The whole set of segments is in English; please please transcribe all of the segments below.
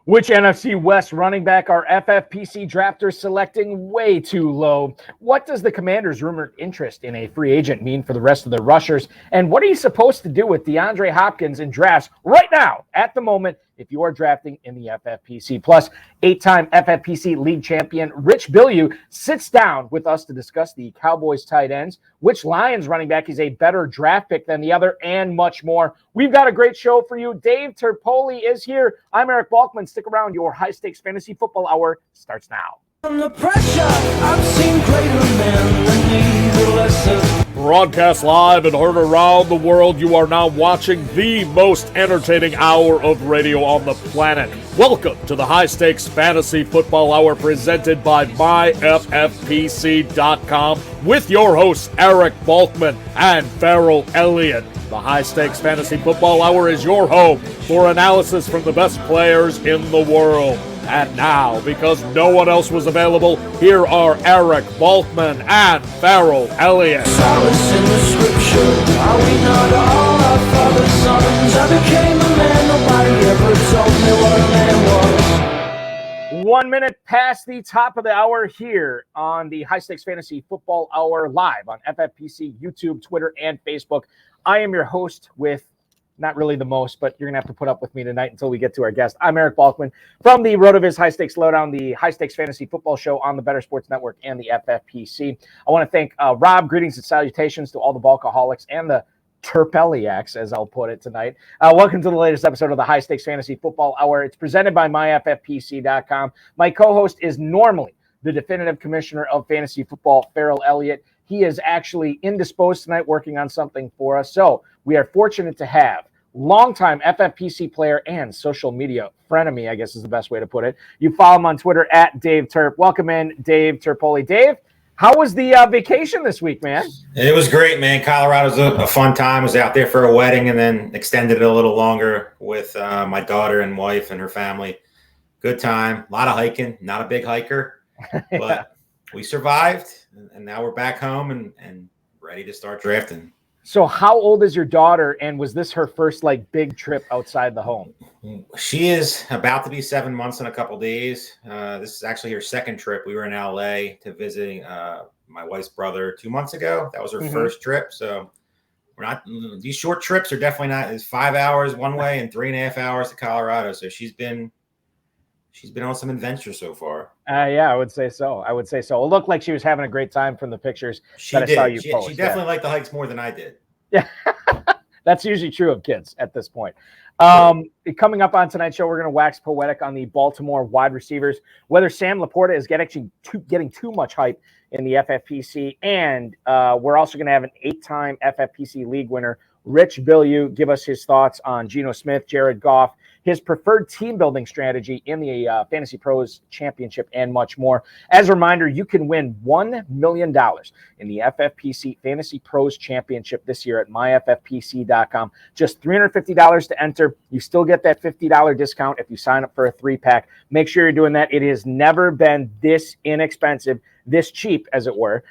Which NFC West running back are FFPC drafters selecting way too low? What does the Commanders' rumored interest in a free agent mean for the rest of the rushers? And what are you supposed to do with DeAndre Hopkins in drafts right now, at the moment, if you are drafting in the FFPC? Plus, 8-time FFPC league champion Rich Bilyew sits down with us to discuss the Cowboys tight ends, which Lions running back is a better draft pick than the other, and much more. We've got a great show for you. Dave Terpoli is here. I'm Eric Balkman. Stick around. Your high-stakes fantasy football hour starts now. Under pressure, I've seen greater men than need a lesson. Broadcast live and heard around the world, you are now watching the most entertaining hour of radio on the planet. Welcome to the High Stakes Fantasy Football Hour presented by MyFFPC.com with your hosts Eric Balkman and Farrell Elliott. The High Stakes Fantasy Football Hour is your home for analysis from the best players in the world. And now, because no one else was available, here are Eric Balkman and Farrell Elliott. Solace in the scripture, are we not all our father's sons? I became a man, nobody ever told me what a man was. 1 minute past the top of the hour here on the High Stakes Fantasy Football Hour live on FFPC, YouTube, Twitter, and Facebook. I am your host with not really the most, but you're going to have to put up with me tonight until we get to our guest. I'm Eric Balkman from the RotoViz High Stakes Lowdown, the High Stakes Fantasy Football Show on the Better Sports Network and the FFPC. I want to thank Rob. Greetings and salutations to all the Balkaholics and the Terpeliacs, as I'll put it tonight. Welcome to the latest episode of the High Stakes Fantasy Football Hour. It's presented by MyFFPC.com. My co-host is normally the definitive commissioner of fantasy football, Farrell Elliott. He is actually indisposed tonight working on something for us. So we are fortunate to have longtime FFPC player and social media frenemy, I guess is the best way to put it. You follow him on Twitter at Dave Terp. Welcome in, Dave Terpoli. Dave, how was the vacation this week, man? It was great, man. Colorado's a fun time. I was out there for a wedding and then extended it a little longer with my daughter and wife and her family. Good time. A lot of hiking. Not a big hiker, but we survived. And now we're back home and ready to start drafting. So how old is your daughter, and was this her first big trip outside the home? She is about to be 7 months in a couple days. This is actually her second trip. We were in LA to visit my wife's brother 2 months ago. That was her first trip. So we're not, these short trips are definitely not, it's 5 hours one way and 3.5 hours to Colorado. So she's been on some adventures so far. Yeah, I would say so. It looked like she was having a great time from the pictures I saw you post. She definitely liked the hikes more than I did. Yeah, that's usually true of kids at this point. Coming up on tonight's show, we're going to wax poetic on the Baltimore wide receivers, whether Sam Laporta is getting too much hype in the FFPC, and we're also going to have an 8-time FFPC league winner, Rich Bilyew, give us his thoughts on Geno Smith, Jared Goff, his preferred team building strategy in the Fantasy Pros Championship, and much more. As a reminder, you can win $1 million in the FFPC Fantasy Pros Championship this year at MyFFPC.com. Just $350 to enter. You still get that $50 discount if you sign up for a 3-pack. Make sure you're doing that. It has never been this inexpensive, this cheap, as it were,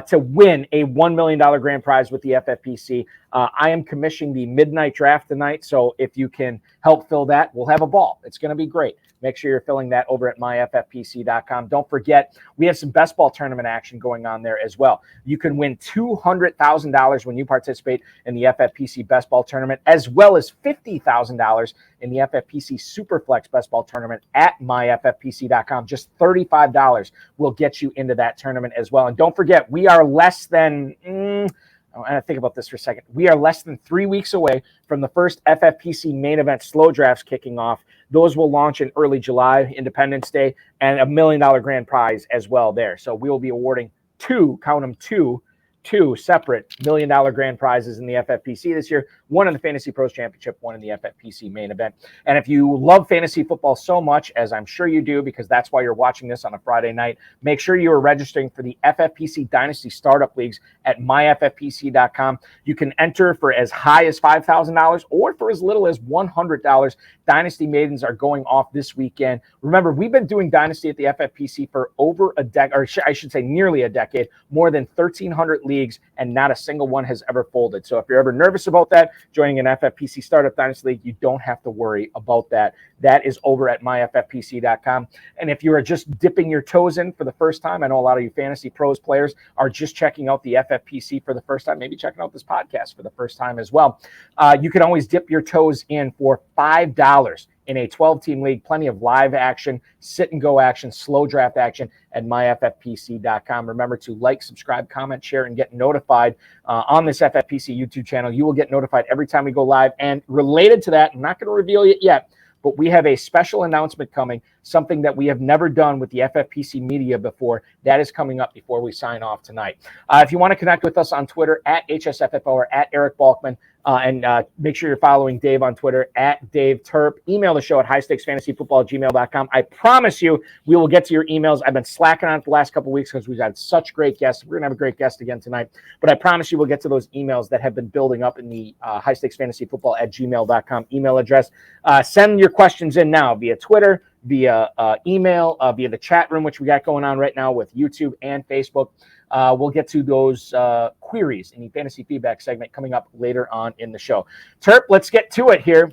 to win a $1 million grand prize with the FFPC. I am commissioning the midnight draft tonight, so if you can help fill that, we'll have a ball. It's going to be great. Make sure you're filling that over at myffpc.com. Don't forget, we have some best ball tournament action going on there as well. You can win $200,000 when you participate in the FFPC best ball tournament, as well as $50,000 in the FFPC Superflex best ball tournament at myffpc.com. Just $35 will get you into that tournament as well. And don't forget, we are less than... I think about this for a second. We are less than 3 weeks away from the first FFPC main event slow drafts kicking off. Those will launch in early July, Independence Day, and $1 million grand prize as well there. So we will be awarding two separate $1 million grand prizes in the FFPC this year, one in the Fantasy Pros Championship, one in the FFPC main event. And if you love fantasy football so much, as I'm sure you do, because that's why you're watching this on a Friday night, make sure you are registering for the FFPC Dynasty Startup Leagues at myffpc.com. You can enter for as high as $5,000 or for as little as $100. Dynasty Maidens are going off this weekend. Remember, we've been doing Dynasty at the FFPC for over a decade, or I should say nearly a decade, more than 1,300 leagues leagues, and not a single one has ever folded. So if you're ever nervous about that, joining an FFPC Startup Dynasty League, you don't have to worry about that. That is over at myffpc.com. And if you are just dipping your toes in for the first time, I know a lot of you fantasy pros players are just checking out the FFPC for the first time, maybe checking out this podcast for the first time as well. You can always dip your toes in for $5 in a 12-team league. Plenty of live action, sit-and-go action, slow draft action at myffpc.com. Remember to like, subscribe, comment, share, and get notified on this FFPC YouTube channel. You will get notified every time we go live. And related to that, I'm not going to reveal it yet, but we have a special announcement coming, something that we have never done with the FFPC media before. That is coming up before we sign off tonight. If you want to connect with us on Twitter, at HSFFO or at Eric Balkman, and make sure you're following Dave on Twitter, at Dave Turp. Email the show at highstakesfantasyfootball@gmail.com. I promise you we will get to your emails. I've been slacking on it the last couple of weeks because we've had such great guests. We're going to have a great guest again tonight. But I promise you we'll get to those emails that have been building up in the highstakesfantasyfootball@gmail.com email address. Send your questions in now via Twitter, via email, via the chat room, which we got going on right now with YouTube and Facebook. We'll get to those queries in the fantasy feedback segment coming up later on in the show. Terp, let's get to it here.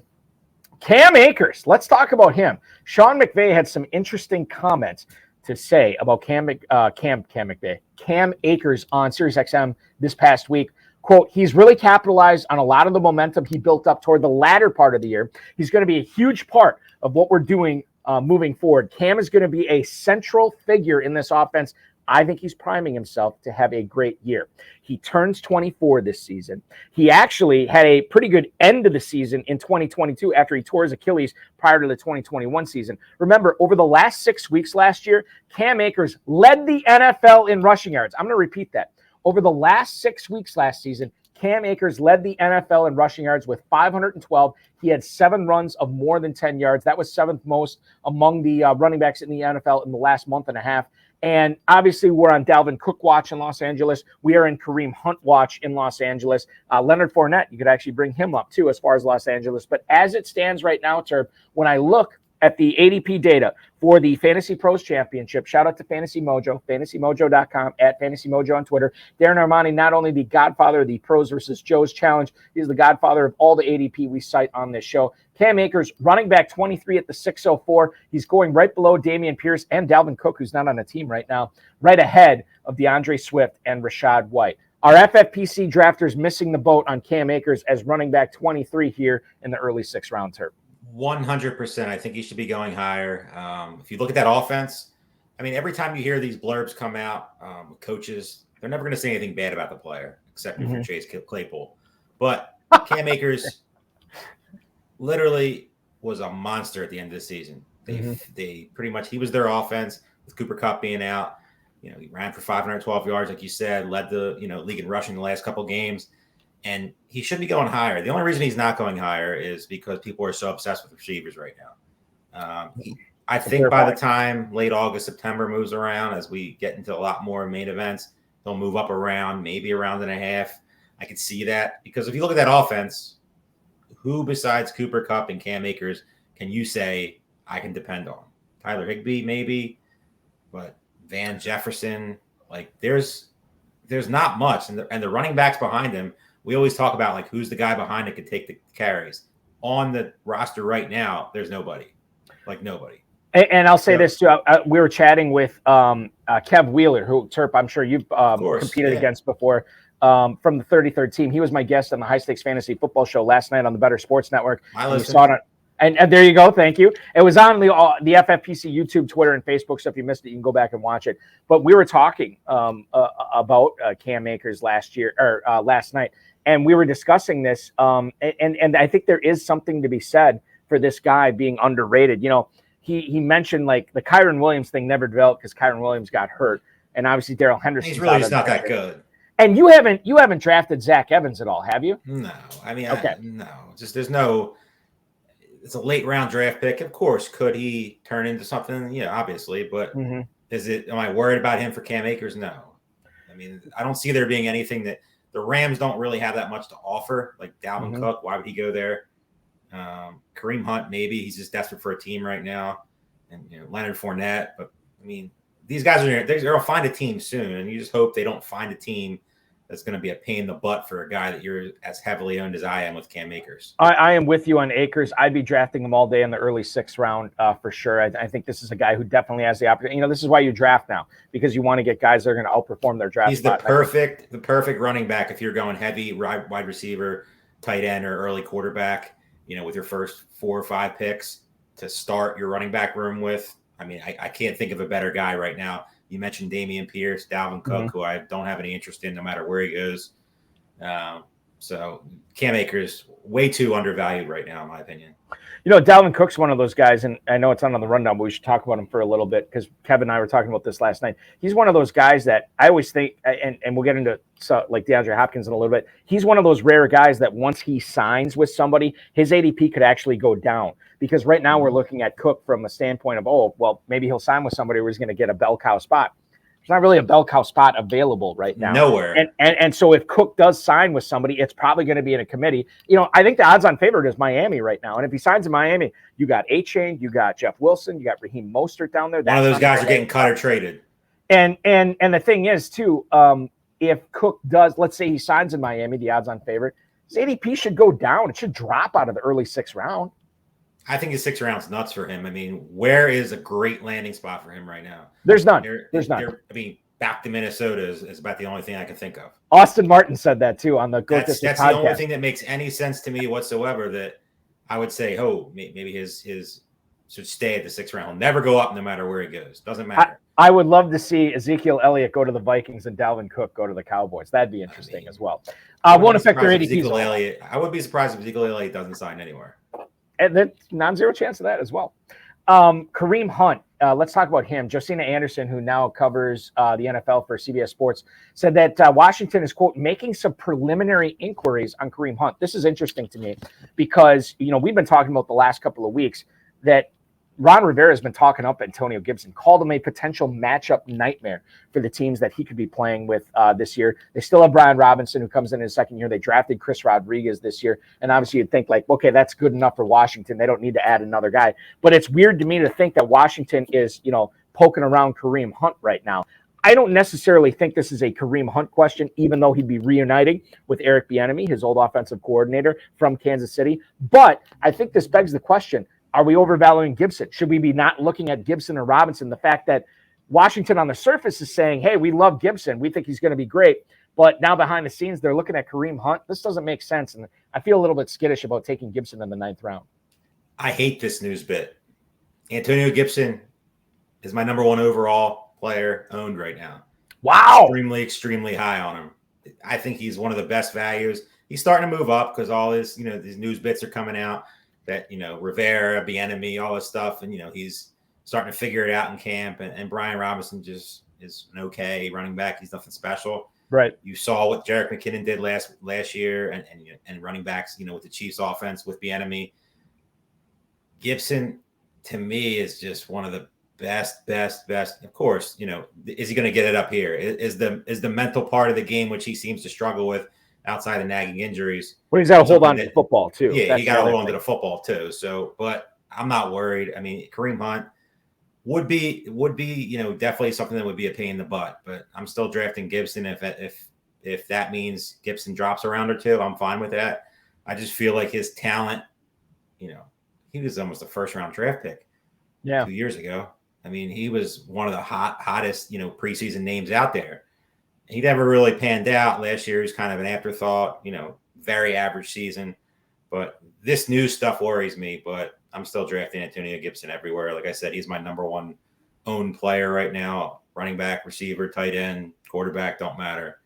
Cam Akers, let's talk about him. Sean McVay had some interesting comments to say about Cam Akers on SiriusXM this past week. Quote, he's really capitalized on a lot of the momentum he built up toward the latter part of the year. He's going to be a huge part of what we're doing moving forward. Cam is going to be a central figure in this offense. I think he's priming himself to have a great year. He turns 24 this season. He actually had a pretty good end of the season in 2022 after he tore his Achilles prior to the 2021 season. Remember, over the last 6 weeks last year, Cam Akers led the NFL in rushing yards. I'm going to repeat that. Over the last 6 weeks last season, Cam Akers led the NFL in rushing yards with 512. He had 7 runs of more than 10 yards. That was 7th most among the running backs in the NFL in the last month and a half. And obviously, we're on Dalvin Cook watch in Los Angeles. We are in Kareem Hunt watch in Los Angeles. Leonard Fournette, you could actually bring him up, too, as far as Los Angeles. But as it stands right now, Terp, when I look at the ADP data for the Fantasy Pros Championship, shout out to Fantasy Mojo, fantasymojo.com, at Fantasy Mojo on Twitter. Darren Armani, not only the godfather of the Pros versus Joes Challenge, he's the godfather of all the ADP we cite on this show. Cam Akers, running back 23 at the 604. He's going right below Dameon Pierce and Dalvin Cook, who's not on the team right now, right ahead of DeAndre Swift and Rashad White. Our FFPC drafters missing the boat on Cam Akers as running back 23 here in the early 6th round, Terp. 100%. I think he should be going higher. If you look at that offense, I mean, every time you hear these blurbs come out, coaches, they're never going to say anything bad about the player, except for Chase Claypool. But Cam Akers literally was a monster at the end of the season. They pretty much, he was their offense with Cooper Kupp being out. You know, he ran for 512 yards, like you said, led the league in rushing the last couple of games. And he should be going higher. The only reason he's not going higher is because people are so obsessed with receivers right now. I think by the time late August, September moves around, as we get into a lot more main events, they'll move up around, maybe a round and a half. I could see that because if you look at that offense, who besides Cooper Kupp and Cam Akers can you say I can depend on? Tyler Higbee, maybe, but Van Jefferson, like there's not much. And the running backs behind him, we always talk about like who's the guy behind that could take the carries. On the roster right now, there's nobody. Like nobody. And I'll say this too. We were chatting with Kev Wheeler, who, Terp, I'm sure you've competed against before, from the 33rd team. He was my guest on the High Stakes Fantasy Football Show last night on the Better Sports Network. I saw it on, and there you go. Thank you. It was on the FFPC YouTube, Twitter, and Facebook. So if you missed it, you can go back and watch it. But we were talking about Cam Akers last night, and we were discussing this. And I think there is something to be said for this guy being underrated. You know, he mentioned like the Kyron Williams thing never developed because Kyron Williams got hurt, and obviously Darrell Henderson. He's really just not that good. And you haven't drafted Zach Evans at all, have you? No, I mean, okay. No, just there's no. It's a late round draft pick. Of course, could he turn into something? Yeah, obviously, but is it? Am I worried about him for Cam Akers? No. I mean, I don't see there being anything that the Rams don't really have that much to offer. Like Dalvin Cook, why would he go there? Kareem Hunt, maybe he's just desperate for a team right now, and Leonard Fournette. But I mean, these guys they'll find a team soon, and you just hope they don't find a team that's going to be a pain in the butt for a guy that you're as heavily owned as I am with Cam Akers. I am with you on Akers. I'd be drafting him all day in the early 6th round for sure. I think this is a guy who definitely has the opportunity. This is why you draft now, because you want to get guys that are going to outperform their draft. He's the perfect running back if you're going heavy wide receiver, tight end, or early quarterback. With your first 4 or 5 picks to start your running back room with. I mean, I can't think of a better guy right now. You mentioned Dameon Pierce, Dalvin Cook, who I don't have any interest in no matter where he goes. So Cam Akers, way too undervalued right now, in my opinion. Dalvin Cook's one of those guys, and I know it's not on the rundown, but we should talk about him for a little bit because Kevin and I were talking about this last night. He's one of those guys that I always think, and we'll get into like DeAndre Hopkins in a little bit. He's one of those rare guys that once he signs with somebody, his ADP could actually go down. Because right now we're looking at Cook from a standpoint of, maybe he'll sign with somebody where he's going to get a bell cow spot. There's not really a bell cow spot available right now. Nowhere. And so if Cook does sign with somebody, it's probably going to be in a committee. I think the odds-on favorite is Miami right now. And if he signs in Miami, you got A-Chain, you got Jeff Wilson, you got Raheem Mostert down there. One of those guys are getting cut or traded. And the thing is, too, if Cook does, let's say he signs in Miami, the odds-on favorite, his ADP should go down. It should drop out of the early 6th round. I think his 6th round's nuts for him. I mean, where is a great landing spot for him right now? There's none. There's none. I mean, back to Minnesota is about the only thing I can think of. Austin Martin said that too on the Go That's podcast. The only thing that makes any sense to me whatsoever. That I would say, maybe his should stay at the 6th round. He'll never go up no matter where he goes. Doesn't matter. I would love to see Ezekiel Elliott go to the Vikings and Dalvin Cook go to the Cowboys. That'd be interesting as well. Won't affect their ADP. I would be surprised if Ezekiel Elliott doesn't sign anywhere. And then non-zero chance of that as well. Kareem Hunt, let's talk about him. Josina Anderson, who now covers the NFL for CBS Sports, said that Washington is, quote, making some preliminary inquiries on Kareem Hunt. This is interesting to me because, we've been talking about the last couple of weeks that Ron Rivera has been talking up Antonio Gibson, called him a potential matchup nightmare for the teams that he could be playing with this year. They still have Brian Robinson, who comes in his 2nd year. They drafted Chris Rodriguez this year. And obviously you'd think okay, that's good enough for Washington. They don't need to add another guy. But it's weird to me to think that Washington is, poking around Kareem Hunt right now. I don't necessarily think this is a Kareem Hunt question, even though he'd be reuniting with Eric Bieniemy, his old offensive coordinator from Kansas City. But I think this begs the question, are we overvaluing Gibson? Should we be not looking at Gibson or Robinson? The fact that Washington on the surface is saying, hey, we love Gibson. We think he's going to be great. But now behind the scenes, they're looking at Kareem Hunt. This doesn't make sense. And I feel a little bit skittish about taking Gibson in the 9th round. I hate this news bit. Antonio Gibson is my number 1 overall player owned right now. Wow. Extremely, extremely high on him. I think he's one of the best values. He's starting to move up because all his, these news bits are coming out. That, Rivera, Bieniemy, all this stuff. And, he's starting to figure it out in camp. And Brian Robinson just is an okay running back. He's nothing special. Right. You saw what Jerick McKinnon did last year and running backs, with the Chiefs offense with Bieniemy. Gibson, to me, is just one of the best. Of course, is he going to get it up here? Is the mental part of the game, which he seems to struggle with, outside of nagging injuries. Well, he's got to hold on to the football too. Yeah, he got to hold on to the football too. So, but I'm not worried. I mean, Kareem Hunt would be, definitely something that would be a pain in the butt. But I'm still drafting Gibson if that means Gibson drops a round or 2. I'm fine with that. I just feel like his talent, he was almost a 1st round draft pick. 2 years ago. I mean, he was one of the hottest, preseason names out there. He never really panned out. Last year, he was kind of an afterthought, very average season. But this new stuff worries me, but I'm still drafting Antonio Gibson everywhere. Like I said, he's my number 1 owned player right now. Running back, receiver, tight end, quarterback, don't matter.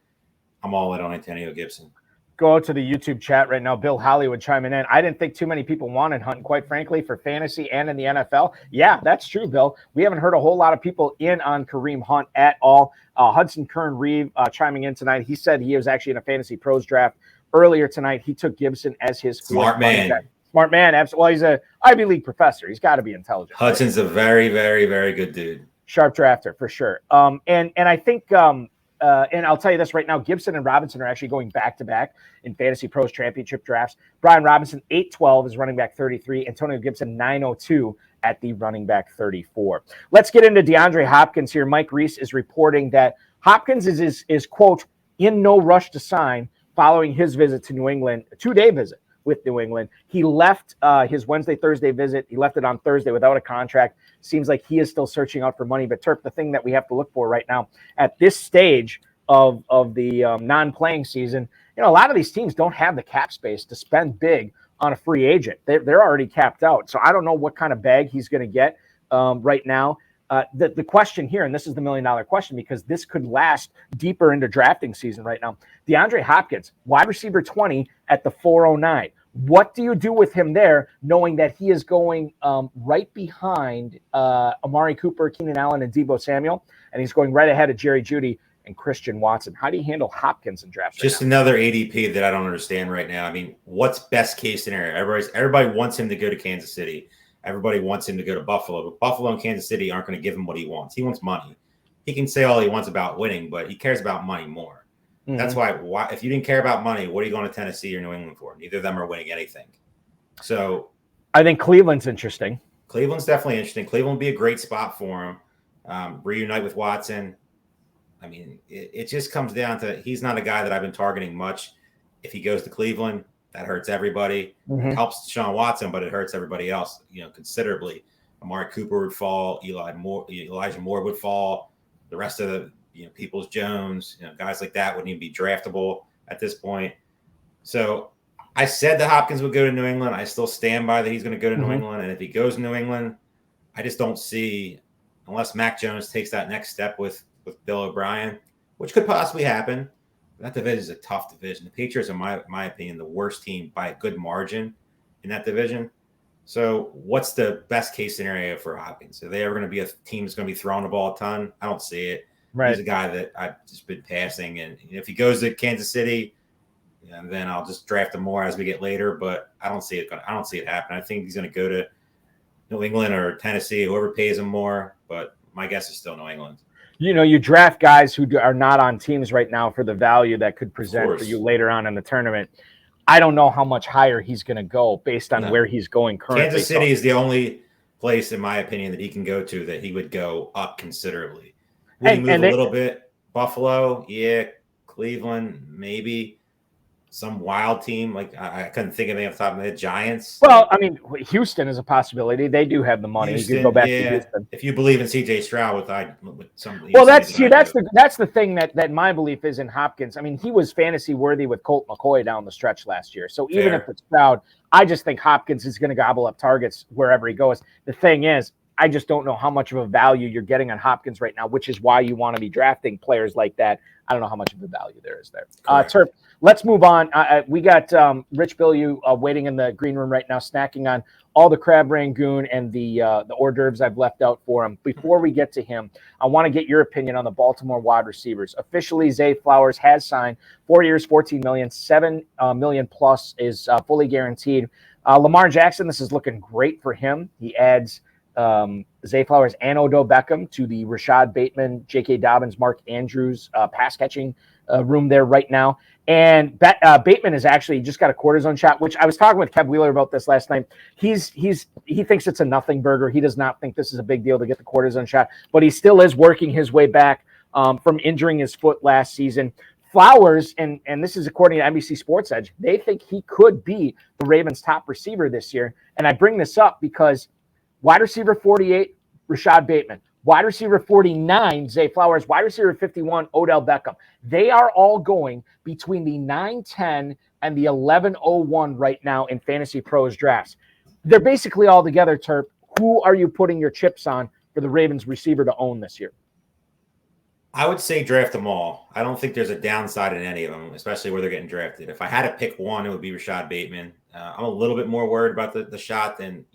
I'm all in on Antonio Gibson. Go out to the YouTube chat right now. Bill Hollywood chiming in. I didn't think too many people wanted Hunt, quite frankly, for fantasy and in the NFL. Yeah, that's true, Bill. We haven't heard a whole lot of people in on Kareem Hunt at all. Hudson Kern-Reeve chiming in tonight. He said he was actually in a Fantasy Pros draft earlier tonight. He took Gibson as his smart man. Smart man. Absolutely. Well, he's a Ivy League professor. He's got to be intelligent. Hudson's a very, very, very good dude. Sharp drafter for sure. And I think and I'll tell you this right now, Gibson and Robinson are actually going back-to-back in Fantasy Pros championship drafts. Brian Robinson, 812 is running back 33. Antonio Gibson, 902 at the running back 34. Let's get into DeAndre Hopkins here. Mike Reese is reporting that Hopkins is quote, in no rush to sign following his visit to New England, a 2-day visit with New England. He left his Wednesday, Thursday visit. He left it on Thursday without a contract. Seems like he is still searching out for money. But Terp, the thing that we have to look for right now at this stage of the non-playing season, a lot of these teams don't have the cap space to spend big on a free agent. They're already capped out. So I don't know what kind of bag he's going to get right now. The question here, and this is the $1 million question, because this could last deeper into drafting season right now. DeAndre Hopkins, wide receiver 20 at the 409. What do you do with him there, knowing that he is going right behind Amari Cooper, Keenan Allen, and Deebo Samuel, and he's going right ahead of Jerry Jeudy and Christian Watson? How do you handle Hopkins in drafts? Just another ADP that I don't understand right now. I mean, what's best case scenario? Everybody wants him to go to Kansas City. Everybody wants him to go to Buffalo, but Buffalo and Kansas City aren't going to give him what he wants. He wants money. He can say all he wants about winning, but he cares about money more. Mm-hmm. That's why if you didn't care about money, what are you going to Tennessee or New England for? Neither of them are winning anything. So I think Cleveland's interesting. Cleveland's definitely interesting. Cleveland would be a great spot for him. Reunite with Watson. I mean, it just comes down to he's not a guy that I've been targeting much. If he goes to Cleveland, that hurts everybody. Mm-hmm. It helps Deshaun Watson, but it hurts everybody else, considerably. Amari Cooper would fall. Elijah Moore would fall. The rest of the, Peoples Jones, guys like that wouldn't even be draftable at this point. So I said that Hopkins would go to New England. I still stand by that he's going to go to New England. And if he goes to New England, I just don't see, unless Mac Jones takes that next step with Bill O'Brien, which could possibly happen. That division is a tough division. The Patriots are, my opinion, the worst team by a good margin in that division. So what's the best case scenario for Hopkins? Are they ever going to be a team that's going to be throwing the ball a ton? I don't see it. Right. He's a guy that I've just been passing. And if he goes to Kansas City, then I'll just draft him more as we get later. But I don't see it happen. I think he's going to go to New England or Tennessee, whoever pays him more. But my guess is still New England. You draft guys who are not on teams right now for the value that could present for you later on in the tournament. I don't know how much higher he's going to go based on where he's going currently. Kansas City is the only place, in my opinion, that he can go to that he would go up considerably. Would he move a little bit? Buffalo, yeah. Cleveland, maybe. Some wild team, like I couldn't think of anything off the top of my head. Giants. Well, I mean, Houston is a possibility. They do have the money. You can go back to Houston. If you believe in CJ Stroud with some. Well, that's the thing that my belief is in Hopkins. I mean, he was fantasy worthy with Colt McCoy down the stretch last year. So even if it's Stroud, I just think Hopkins is going to gobble up targets wherever he goes. The thing is, I just don't know how much of a value you're getting on Hopkins right now, which is why you want to be drafting players like that. I don't know how much of a value there is there. Terp, let's move on. We got Rich Bilyew waiting in the green room right now, snacking on all the crab rangoon and the hors d'oeuvres I've left out for him. Before we get to him, I want to get your opinion on the Baltimore wide receivers. Officially, Zay Flowers has signed 4 years, $14 million, $7 million plus is fully guaranteed. Lamar Jackson, this is looking great for him. He adds Zay Flowers and Odell Beckham to the Rashad Bateman, J.K. Dobbins, Mark Andrews pass catching room there right now. And Bateman has actually just got a cortisone shot, which I was talking with Kev Wheeler about this last night. He thinks it's a nothing burger. He does not think this is a big deal to get the cortisone shot, but he still is working his way back from injuring his foot last season. Flowers, and this is according to NBC Sports Edge, they think he could be the Ravens' top receiver this year. And I bring this up because wide receiver 48, Rashad Bateman. Wide receiver 49, Zay Flowers. Wide receiver 51, Odell Beckham. They are all going between the 9-10 and the 11-01 right now in Fantasy Pros drafts. They're basically all together, Terp. Who are you putting your chips on for the Ravens receiver to own this year? I would say draft them all. I don't think there's a downside in any of them, especially where they're getting drafted. If I had to pick one, it would be Rashad Bateman. I'm a little bit more worried about the shot than,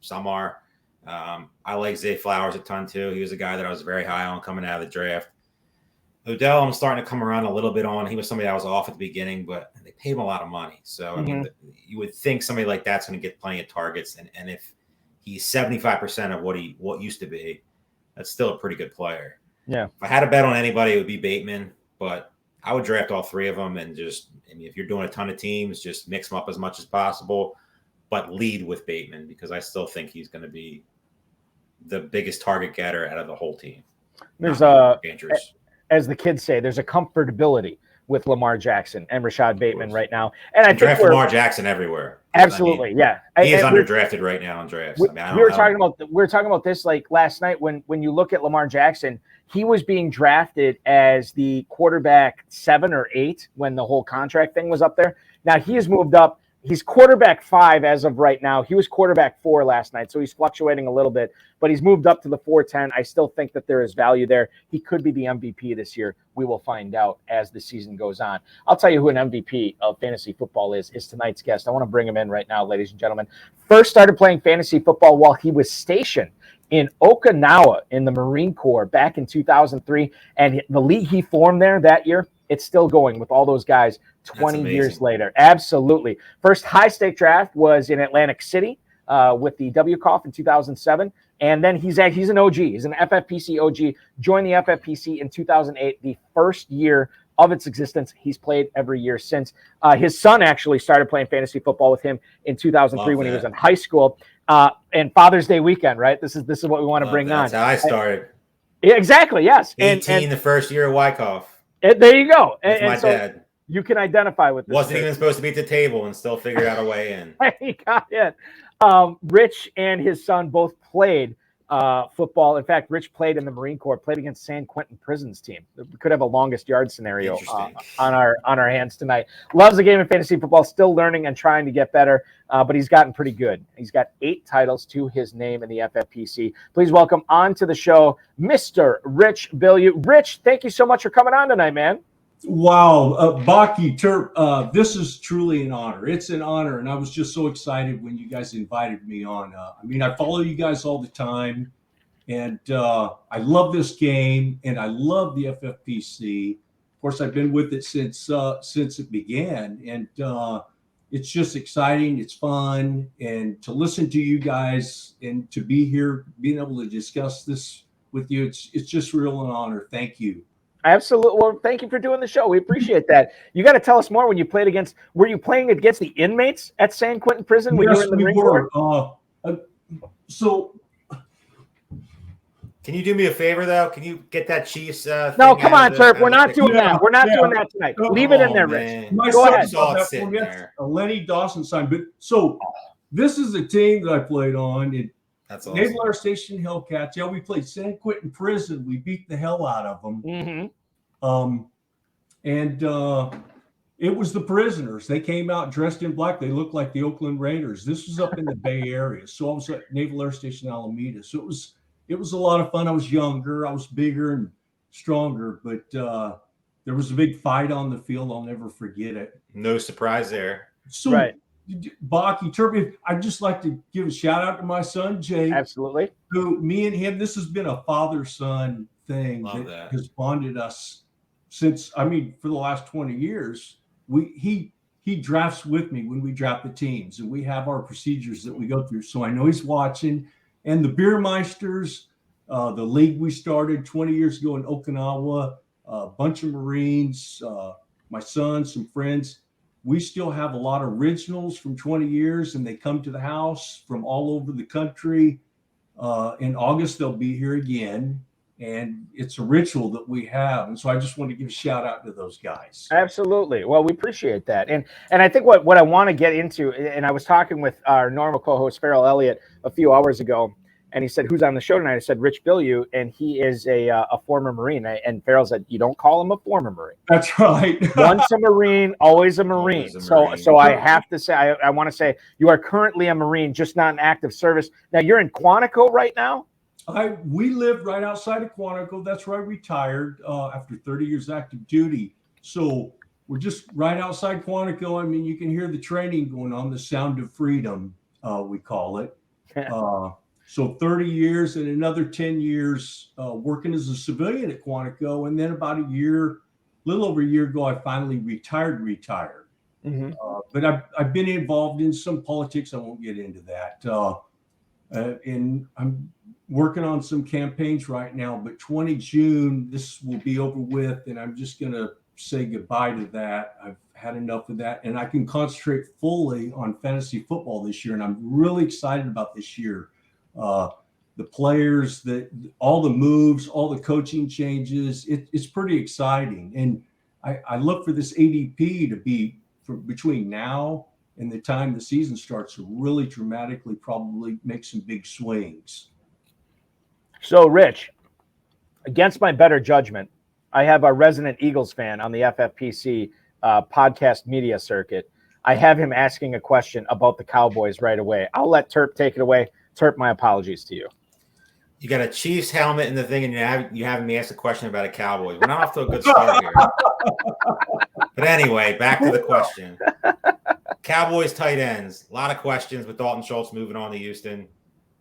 some are. I like Zay Flowers a ton too. He was a guy that I was very high on coming out of the draft. Odell, I'm starting to come around a little bit on. He was somebody I was off at the beginning, but they paid him a lot of money. So, I mean, you would think somebody like that's going to get plenty of targets. And if he's 75% of what used to be, that's still a pretty good player. Yeah. If I had to bet on anybody, it would be Bateman, but I would draft all three of them and if you're doing a ton of teams, just mix them up as much as possible, but lead with Bateman because I still think he's going to be the biggest target getter out of the whole team. There's as the kids say. There's a comfortability with Lamar Jackson and Rashad Bateman right now. And I think draft Lamar Jackson everywhere. Absolutely, yeah. He is underdrafted right now in drafts. We were talking about this like last night when you look at Lamar Jackson, he was being drafted as the quarterback 7 or 8 when the whole contract thing was up there. Now he has moved up. He's quarterback 5 as of right now. He was quarterback 4 last night, so he's fluctuating a little bit, but he's moved up to the 410. I still think that there is value there. He could be the MVP this year. We will find out as the season goes on. I'll tell you who an MVP of fantasy football is tonight's guest. I want to bring him in right now, ladies and gentlemen. First started playing fantasy football while he was stationed in Okinawa in the Marine Corps back in 2003, and the league he formed there that year, it's still going with all those guys 20 years later. Absolutely. First high-stake draft was in Atlantic City with the WCOF in 2007. And then he's an OG. He's an FFPC OG. Joined the FFPC in 2008, the first year of its existence. He's played every year since. His son actually started playing fantasy football with him in 2003 when he was in high school. And Father's Day weekend, right? This is what we want to bring on. That's how I started. Exactly, yes. 18 the first year of Wyckoff. There you go. With my dad. You can identify with this. Wasn't even supposed to be at the table and still figured out a way in. He got in. Rich and his son both played football. In fact, Rich played in the Marine Corps, played against San Quentin Prison's team. We could have a longest yard scenario on our hands tonight. Loves the game of fantasy football, still learning and trying to get better, but he's gotten pretty good. He's got 8 titles to his name in the FFPC. Please welcome on to the show, Mr. Rich Bilyew. Rich, thank you so much for coming on tonight, man. Wow, Baki, this is truly an honor. It's an honor, and I was just so excited when you guys invited me on. I follow you guys all the time, and I love this game, and I love the FFPC. Of course, I've been with it since it began, and it's just exciting. It's fun, and to listen to you guys and to be here, being able to discuss this with you, it's just real an honor. Thank you. Absolutely. Well, thank you for doing the show. We appreciate that. You got to tell us more when you played against. Were you playing against the inmates at San Quentin Prison when you were in the Marine Corps? So, can you do me a favor though? Can you get that Chiefs? No, come on, Turp. We're not doing that. We're not doing that tonight. Leave it in there, Rich. Go ahead. A Lenny Dawson sign. But so this is a team that I played on. That's awesome. Naval Air Station Hellcats. Yeah, we played San Quentin Prison. We beat the hell out of them. Mm-hmm. It was the prisoners. They came out dressed in black. They looked like the Oakland Raiders. This was up in the Bay Area. So I was at Naval Air Station Alameda. So it was a lot of fun. I was younger. I was bigger and stronger. But there was a big fight on the field. I'll never forget it. No surprise there. So, right. Baki, Turby, I'd just like to give a shout out to my son, Jay. Absolutely. Who, me and him, this has been a father-son thing that has bonded us since, for the last 20 years. He drafts with me when we draft the teams, and we have our procedures that we go through. So I know he's watching. And the Beermeisters, the league we started 20 years ago in Okinawa, a bunch of Marines, my son, some friends. We still have a lot of originals from 20 years, and they come to the house from all over the country. In August, they'll be here again, and it's a ritual that we have. And so I just want to give a shout out to those guys. Absolutely. Well, we appreciate that. And I think what I want to get into, and I was talking with our normal co-host, Farrell Elliott, a few hours ago, and he said, who's on the show tonight? I said, Rich Bilyew, and he is a former Marine. And Farrell said, you don't call him a former Marine. That's right. Once a Marine, always a Marine. So I have to say, I want to say, you are currently a Marine, just not in active service. Now, you're in Quantico right now? We live right outside of Quantico. That's where I retired after 30 years active duty. So we're just right outside Quantico. I mean, you can hear the training going on, the sound of freedom, we call it. So 30 years and another 10 years working as a civilian at Quantico. And then about little over a year ago, I finally retired. Mm-hmm. But I've been involved in some politics. I won't get into that. And I'm working on some campaigns right now. But 20 June, this will be over with. And I'm just going to say goodbye to that. I've had enough of that. And I can concentrate fully on fantasy football this year. And I'm really excited about this year. the players, all the moves, all the coaching changes. It's pretty exciting. And I look for this ADP to be between now and the time the season starts to really dramatically probably make some big swings. So, Rich, against my better judgment, I have our resident Eagles fan on the FFPC podcast media circuit. I have him asking a question about the Cowboys right away. I'll let Terp take it away. Terp, my apologies to you. You got a Chiefs helmet in the thing, and you having me ask a question about a Cowboys. We're not off to a good start here. But anyway, back to the question. Cowboys tight ends. A lot of questions with Dalton Schultz moving on to Houston.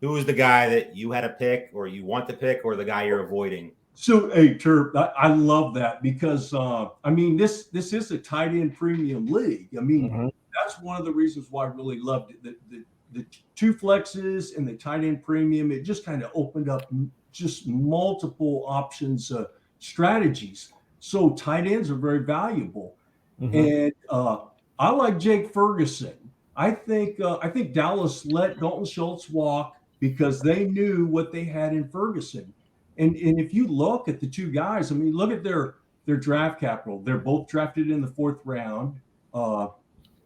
Who is the guy that you had to pick, or you want to pick, or the guy you're avoiding? So, hey, Terp, I love that because, this is a tight end premium league. I mean, that's one of the reasons why I really loved it. The two flexes and the tight end premium, it just kind of opened up just multiple options, strategies. So tight ends are very valuable. And I like Jake Ferguson. I think Dallas let Dalton Schultz walk because they knew what they had in Ferguson. And if you look at the two guys, I mean, look at their draft capital. They're both drafted in the 4th round.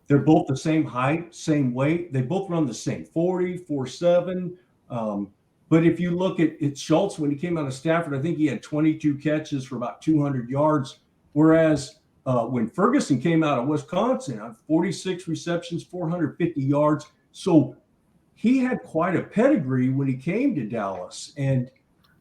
They're both the same height, same weight. They both run the same 40, 4.7. But if you look at Schultz, when he came out of Stafford, I think he had 22 catches for about 200 yards. Whereas when Ferguson came out of Wisconsin, 46 receptions, 450 yards. So he had quite a pedigree when he came to Dallas. And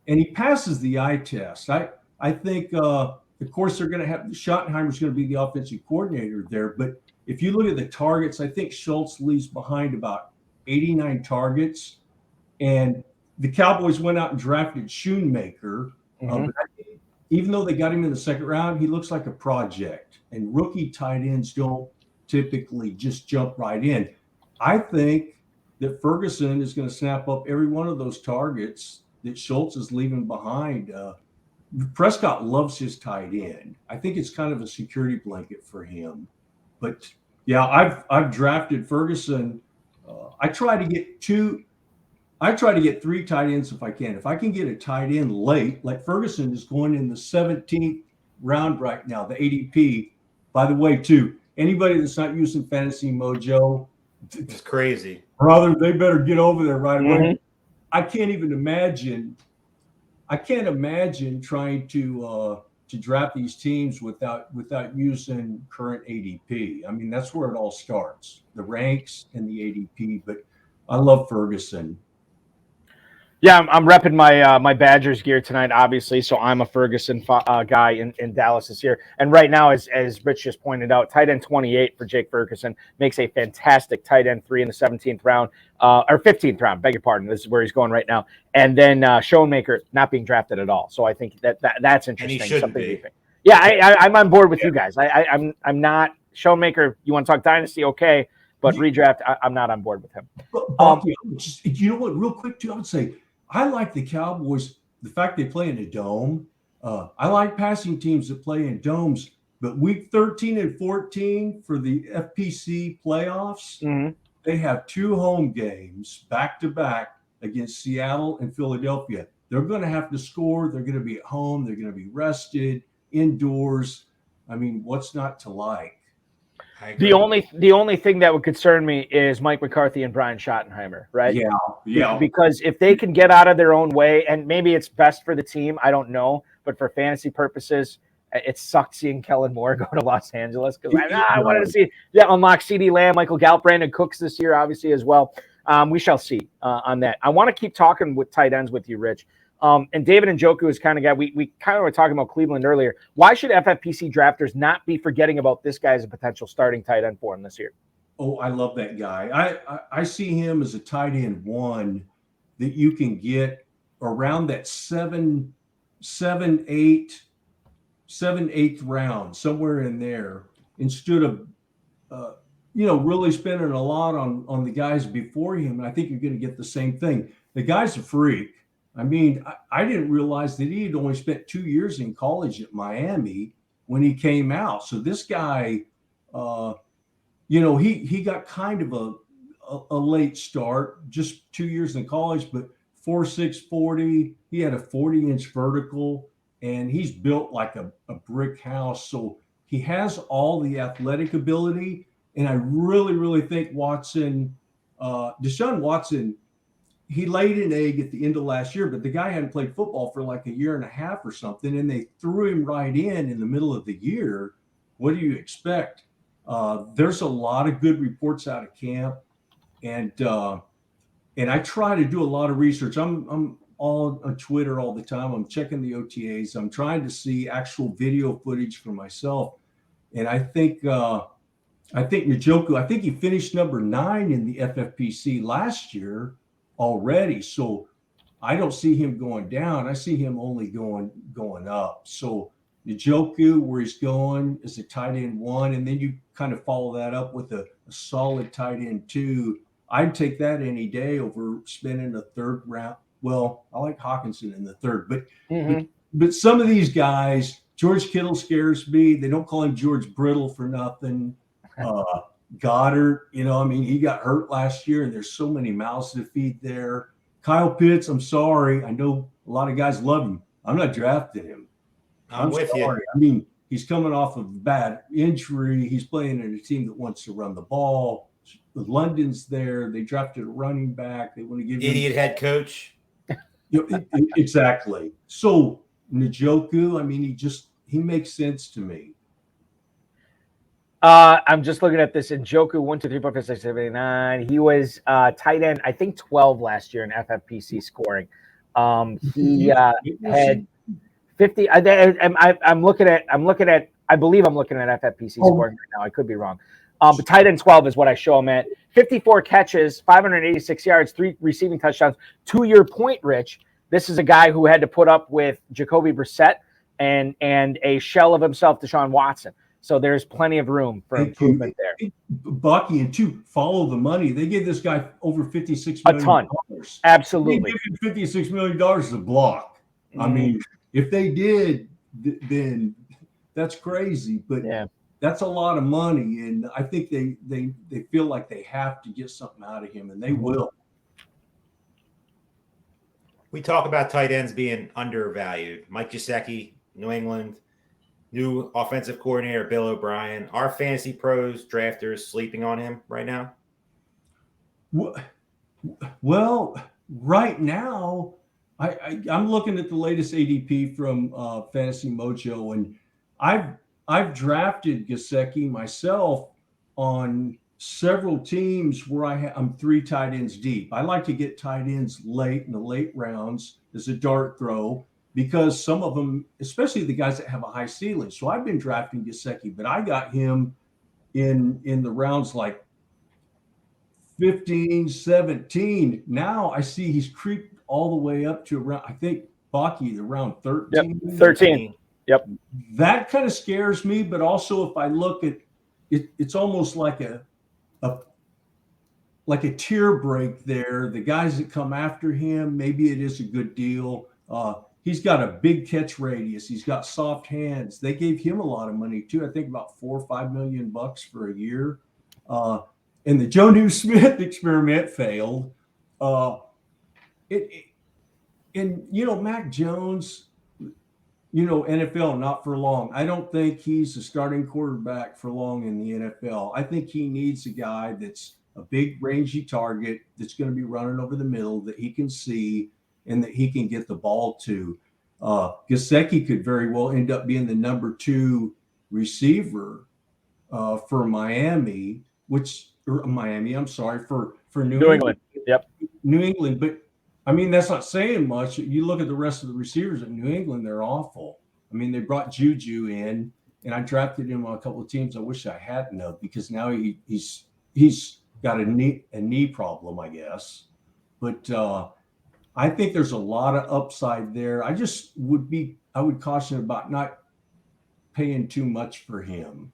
he passes the eye test. I think, of course, they're going to have Schottenheimer's going to be the offensive coordinator there. But if you look at the targets, I think Schultz leaves behind about 89 targets. And the Cowboys went out and drafted Schoonmaker. But even though they got him in the 2nd round, he looks like a project. And rookie tight ends don't typically just jump right in. I think that Ferguson is going to snap up every one of those targets that Schultz is leaving behind. Prescott loves his tight end. I think it's kind of a security blanket for him. But yeah, I've drafted Ferguson. I try to get 3 tight ends if I can. If I can get a tight end late, like Ferguson is going in the 17th round right now, the ADP. By the way, too, anybody that's not using Fantasy Mojo, it's crazy, brother. They better get over there right away. I can't imagine trying to draft these teams without using current ADP. I mean, that's where it all starts, the ranks and the ADP. But I love Ferguson. Yeah, I'm repping my Badgers gear tonight, obviously. So I'm a Ferguson guy in Dallas this year. And right now, as Rich just pointed out, tight end 28 for Jake Ferguson makes a fantastic tight end 3 in the 17th round, or 15th round. Beg your pardon. This is where he's going right now. And then Schoonmaker not being drafted at all. So I think that's interesting. And he shouldn't be. Yeah, I'm on board with you guys. I'm not Schoonmaker. You want to talk dynasty? Okay, but redraft, I'm not on board with him. You know what? Real quick, too, I would say. I like the Cowboys, the fact they play in a dome. I like passing teams that play in domes, but week 13 and 14 for the FPC playoffs, they have 2 home games back-to-back against Seattle and Philadelphia. They're going to have to score. They're going to be at home. They're going to be rested, indoors. I mean, what's not to like? The only thing that would concern me is Mike McCarthy and Brian Schottenheimer, right? Yeah. Because if they can get out of their own way, and maybe it's best for the team, I don't know, but for fantasy purposes, it sucked seeing Kellen Moore go to Los Angeles because I wanted to see unlock CeeDee Lamb, Michael Gallup, Brandon Cooks this year, obviously as well. We shall see on that. I want to keep talking with tight ends with you, Rich. And David Njoku is kind of guy. We kind of were talking about Cleveland earlier. Why should FFPC drafters not be forgetting about this guy as a potential starting tight end for him this year? Oh, I love that guy. I see him as a tight end 1 that you can get around that 7, 8th round, somewhere in there, instead of really spending a lot on the guys before him. I think you're going to get the same thing. The guy's a freak. I mean, I didn't realize that he had only spent 2 years in college at Miami when he came out. So this guy, he got kind of a late start, just 2 years in college, but 4.6 40. He had a 40-inch vertical, and he's built like a brick house. So he has all the athletic ability. And I really, really think Deshaun Watson, he laid an egg at the end of last year, but the guy hadn't played football for like a year and a half or something, and they threw him right in the middle of the year. What do you expect? There's a lot of good reports out of camp, and I try to do a lot of research. I'm all on Twitter all the time. I'm checking the OTAs. I'm trying to see actual video footage for myself, and I think Njoku, I think he finished number 9 in the FFPC last year already. So I don't see him going down. I see him only going up. So Njoku, where he's going, is a tight end 1, and then you kind of follow that up with a solid tight end 2. I'd take that any day over spending a third round. Well, I like Hawkinson in the third, but some of these guys, George Kittle scares me. They don't call him George Brittle for nothing. Goddard, he got hurt last year, and there's so many mouths to feed there. Kyle Pitts, I'm sorry. I know a lot of guys love him. I'm not drafting him. I'm with sorry. you. I mean, he's coming off of a bad injury. He's playing in a team that wants to run the ball. London's there. They drafted a running back. They want to give Idiot head coach. Exactly. So Njoku, he makes sense to me. I'm just looking at this. Njoku 1, 2, 3, 4, 5, 6, 7, 8, 9. He was tight end, I think 12 last year in FFPC scoring. He had 50. I'm looking at. I believe I'm looking at FFPC scoring right now. I could be wrong. But tight end 12 is what I show him at. 54 catches, 586 yards, 3 receiving touchdowns. To your point, Rich, this is a guy who had to put up with Jacoby Brissett and a shell of himself, Deshaun Watson. So there's plenty of room for improvement there. Bucky, and to follow the money, they gave this guy over $56 million. A ton. Absolutely. They gave him $56 million a block. I mean, if they did, then that's crazy. But that's a lot of money, and I think they feel like they have to get something out of him, and they will. We talk about tight ends being undervalued. Mike Gesicki, New England. New offensive coordinator, Bill O'Brien. Are fantasy pros, drafters sleeping on him right now? Well, right now, I'm looking at the latest ADP from Fantasy Mojo, and I've drafted Gesicki myself on several teams where I'm 3 tight ends deep. I like to get tight ends late in the late rounds as a dart throw, because some of them, especially the guys that have a high ceiling. So I've been drafting Gesicki, but I got him in the rounds like 15, 17. Now I see he's creeped all the way up to around, I think, Baki, around 13. Yep, 13. Yep. That kind of scares me, but also if I look at it, it's almost like a tier break there. The guys that come after him, maybe it is a good deal. He's got a big catch radius. He's got soft hands. They gave him a lot of money too. I think about $4 or $5 million for a year. And the Jonnu Smith experiment failed. Mac Jones, NFL, not for long. I don't think he's a starting quarterback for long in the NFL. I think he needs a guy that's a big rangy target that's going to be running over the middle that he can see and that he can get the ball to. Gesicki could very well end up being the number 2 receiver for Miami, for New England. Yep. New England. But I mean, that's not saying much. You look at the rest of the receivers in New England, they're awful. I mean, they brought Juju in, and I drafted him on a couple of teams I wish I hadn't of, because now he's got a knee problem, I guess. But I think there's a lot of upside there. I would caution about not paying too much for him.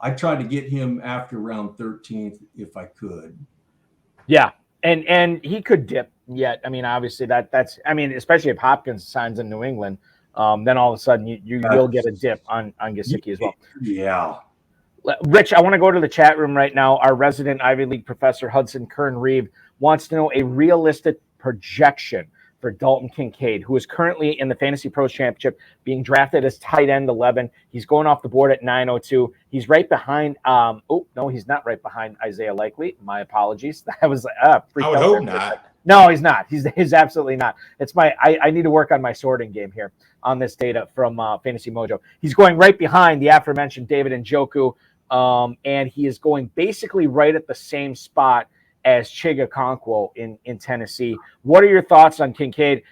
I tried to get him after round 13th if I could. Yeah, and he could dip yet. I mean, obviously that's especially if Hopkins signs in New England, then all of a sudden you'll get a dip on Gesicki as well. Yeah. Rich, I want to go to the chat room right now. Our resident Ivy League professor, Hudson Kern-Reeve, wants to know a realistic projection for Dalton Kincaid, who is currently in the Fantasy Pros Championship, being drafted as tight end 11. He's going off the board at 902. He's right behind. No, he's not right behind Isaiah Likely. My apologies. That was I would hope not. No, he's not. He's absolutely not. It's I need to work on my sorting game here on this data from Fantasy Mojo. He's going right behind the aforementioned David Njoku, and he is going basically right at the same spot as Chiga Okonkwo in Tennessee. What are your thoughts on Kincaid?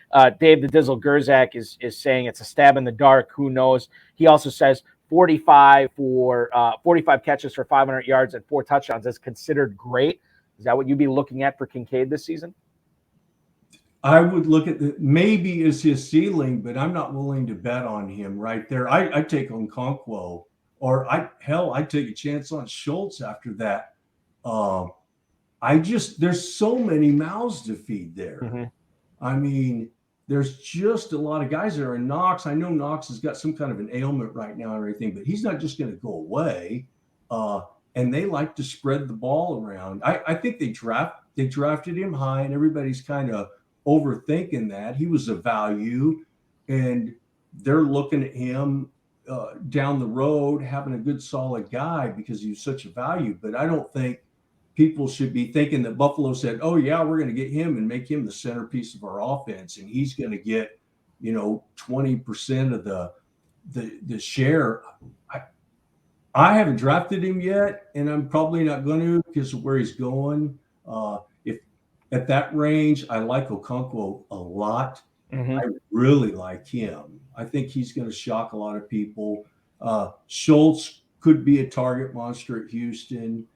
Dave the Dizzle Gerzak is saying it's a stab in the dark. Who knows? He also says 45 catches for 500 yards and 4 touchdowns is considered great. Is that what you'd be looking at for Kincaid this season? I would look at maybe is his ceiling, but I'm not willing to bet on him right there. I take on Okonkwo, or I'd take a chance on Schultz after that. There's so many mouths to feed there. Mm-hmm. I mean, there's just a lot of guys there. And Knox, I know Knox has got some kind of an ailment right now and everything, but he's not just going to go away. And they like to spread the ball around. I think they drafted him high, and everybody's kind of overthinking that. He was a value, and they're looking at him down the road, having a good, solid guy because he was such a value. But I don't think people should be thinking that Buffalo said, oh, yeah, we're going to get him and make him the centerpiece of our offense, and he's going to get, 20% of the share. I haven't drafted him yet, and I'm probably not going to because of where he's going. If at that range, I like Okonkwo a lot. Mm-hmm. I really like him. I think he's going to shock a lot of people. Schultz could be a target monster at Houston,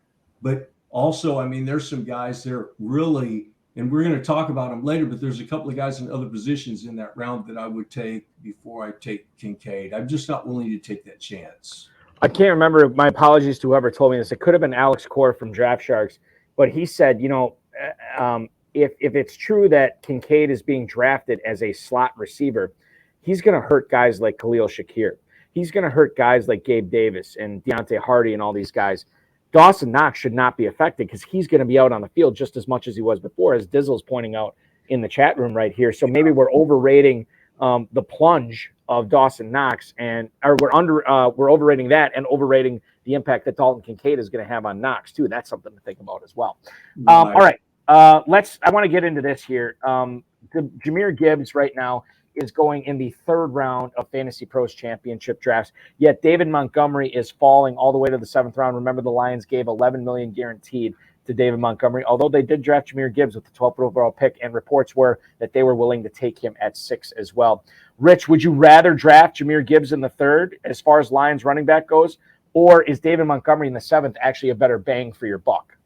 but also, I mean, there's some guys there really, and we're going to talk about them later, but there's a couple of guys in other positions in that round that I would take before I take Kincaid. I'm just not willing to take that chance. I can't remember. My apologies to whoever told me this. It could have been Alex Core from Draft Sharks, but he said, if it's true that Kincaid is being drafted as a slot receiver, he's going to hurt guys like Khalil Shakir. He's going to hurt guys like Gabe Davis and Deontay Hardy and all these guys. Dawson Knox should not be affected because he's going to be out on the field just as much as he was before, as Dizzle's pointing out in the chat room right here. So maybe we're overrating the plunge of Dawson Knox, we're overrating that and overrating the impact that Dalton Kincaid is going to have on Knox too. That's something to think about as well. Right. All right, I want to get into this here. Jahmyr Gibbs right now is going in the 3rd round of Fantasy Pros Championship drafts. Yet David Montgomery is falling all the way to the 7th round. Remember, the Lions gave $11 million guaranteed to David Montgomery, although they did draft Jahmyr Gibbs with the 12th overall pick, and reports were that they were willing to take him at 6 as well. Rich, would you rather draft Jahmyr Gibbs in the 3rd as far as Lions running back goes, or is David Montgomery in the 7th actually a better bang for your buck?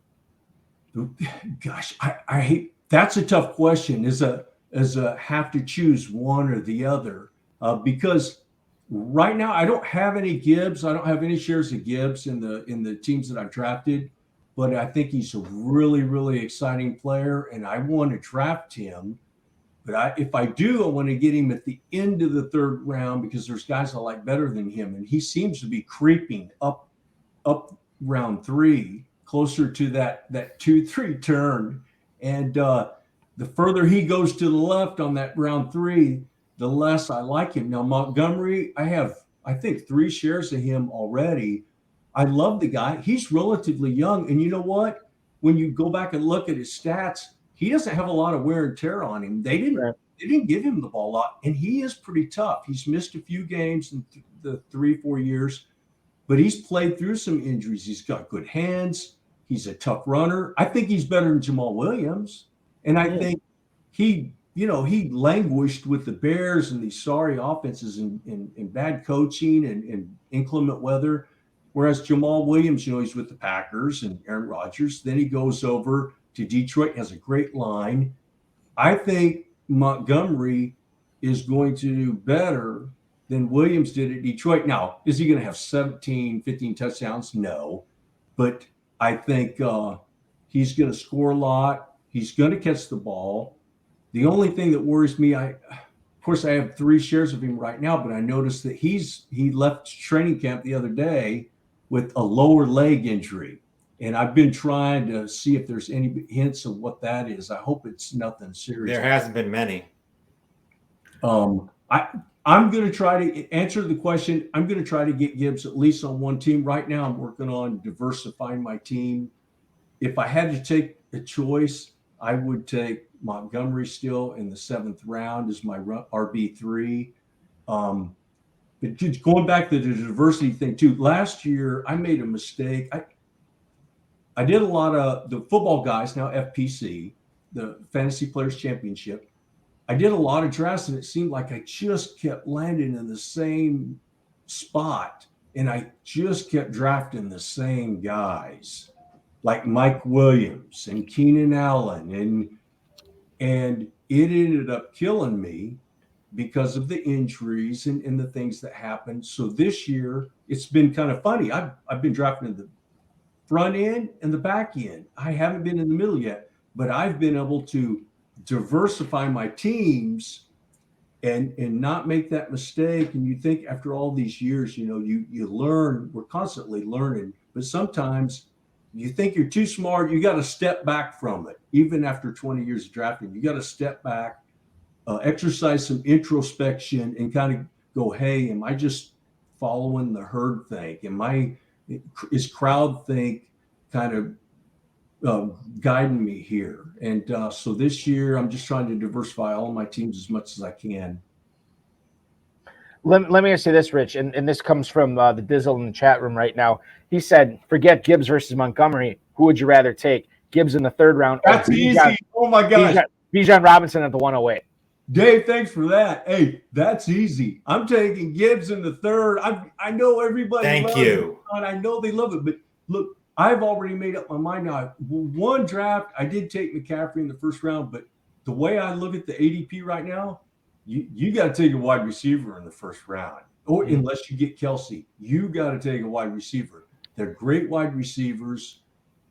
Gosh, I hate that's a tough question. Is a have to choose one or the other because right now I don't have any Gibbs. I don't have any shares of Gibbs in the teams that I've drafted. But I think he's a really, really exciting player, and I want to draft him. But if I do, I want to get him at the end of the 3rd round because there's guys I like better than him, and he seems to be creeping up round 3, closer to that 2-3 turn. And the further he goes to the left on that round 3, the less I like him. Now Montgomery, I have I think 3 shares of him already. I love the guy. He's relatively young. And you know what? When you go back and look at his stats, he doesn't have a lot of wear and tear on him. They didn't give him the ball a lot. And he is pretty tough. He's missed a few games in the 3-4 years, but he's played through some injuries. He's got good hands. He's a tough runner. I think he's better than Jamal Williams. And I think he languished with the Bears and these sorry offenses and bad coaching and inclement weather. Whereas Jamal Williams, he's with the Packers and Aaron Rodgers. Then he goes over to Detroit, has a great line. I think Montgomery is going to do better than Williams did at Detroit. Now, is he going to have 17, 15 touchdowns? No. But I think he's going to score a lot. He's going to catch the ball. The only thing that worries me, of course, I have 3 shares of him right now, but I noticed that he left training camp the other day with a lower leg injury. And I've been trying to see if there's any hints of what that is. I hope it's nothing serious. There hasn't been many. I'm going to try to answer the question. I'm going to try to get Gibbs at least on one team. Right now, I'm working on diversifying my team. If I had to take a choice, I would take Montgomery still in the 7th round as my RB3. But just going back to the diversity thing too, last year I made a mistake. I did a lot of the football guys, now FPC, the Fantasy Players Championship. I did a lot of drafts, and it seemed like I just kept landing in the same spot, and I just kept drafting the same guys, like Mike Williams and Keenan Allen, and it ended up killing me because of the injuries and the things that happened. So this year, it's been kind of funny. I've been drafting in the front end and the back end. I haven't been in the middle yet, but I've been able to diversify my teams and not make that mistake. And you think after all these years, you learn, we're constantly learning, but sometimes you think you're too smart. You got to step back from it. Even after 20 years of drafting, you got to step back, exercise some introspection and kind of go, hey, am I just following the herd thing? Is crowd think kind of guiding me here? And so this year I'm just trying to diversify all my teams as much as I can. Let me ask you this, Rich, and this comes from the Dizzle in the chat room right now. He said, forget Gibbs versus Montgomery. Who would you rather take? Gibbs in the 3rd round? That's easy. Oh my gosh. Bijan Robinson at the 108. Dave, thanks for that. Hey, that's easy. I'm taking Gibbs in the 3rd. I know everybody. Thank you. And I know they love it, but look, I've already made up my mind now. One draft, I did take McCaffrey in the 1st round, but the way I look at the ADP right now, you got to take a wide receiver in the 1st round, or unless you get Kelsey, you got to take a wide receiver. They're great wide receivers,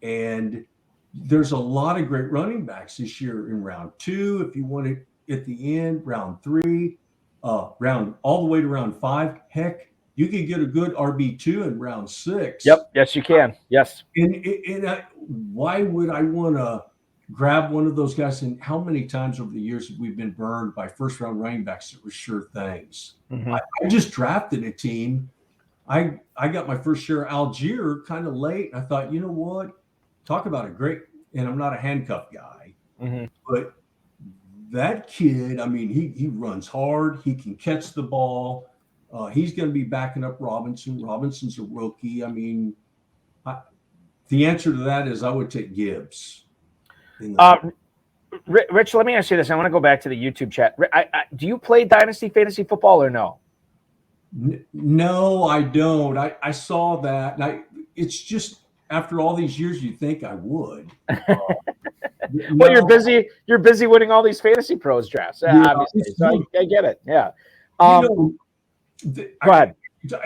and there's a lot of great running backs this year in round 2. If you want it at the end, round 3, round all the way to round 5. Heck, you can get a good RB2 in round 6. Yep. Yes, you can. Yes. And why would I want to grab one of those guys? And how many times over the years have we been burned by 1st round running backs that were sure things? Mm-hmm. I just drafted a team. I got my first share of Algier kind of late. I thought, you know what? Talk about a great, and I'm not a handcuff guy, but that kid, I mean, he runs hard. He can catch the ball. He's going to be backing up Robinson. Robinson's a rookie. I mean, the answer to that is I would take Gibbs. Rich, let me ask you this. I want to go back to the YouTube chat. Do you play Dynasty Fantasy Football or no? No, I don't. I saw that. And it's just after all these years, you'd think I would. Well, you're busy. You're busy winning all these Fantasy Pros drafts, obviously. So I get it. Yeah. Go ahead.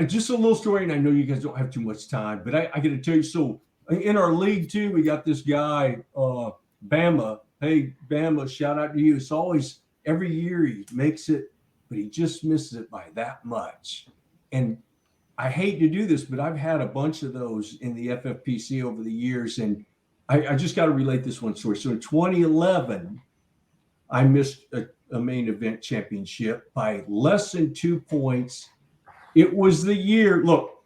Just a little story, and I know you guys don't have too much time, but I got to tell you. So in our league too, we got this guy, Bama. Hey, Bama, shout out to you. It's always every year he makes it, but he just misses it by that much. And I hate to do this, but I've had a bunch of those in the FFPC over the years, and I just got to relate this one story. So in 2011, I missed a main event championship by less than 2 points. It was the year. Look,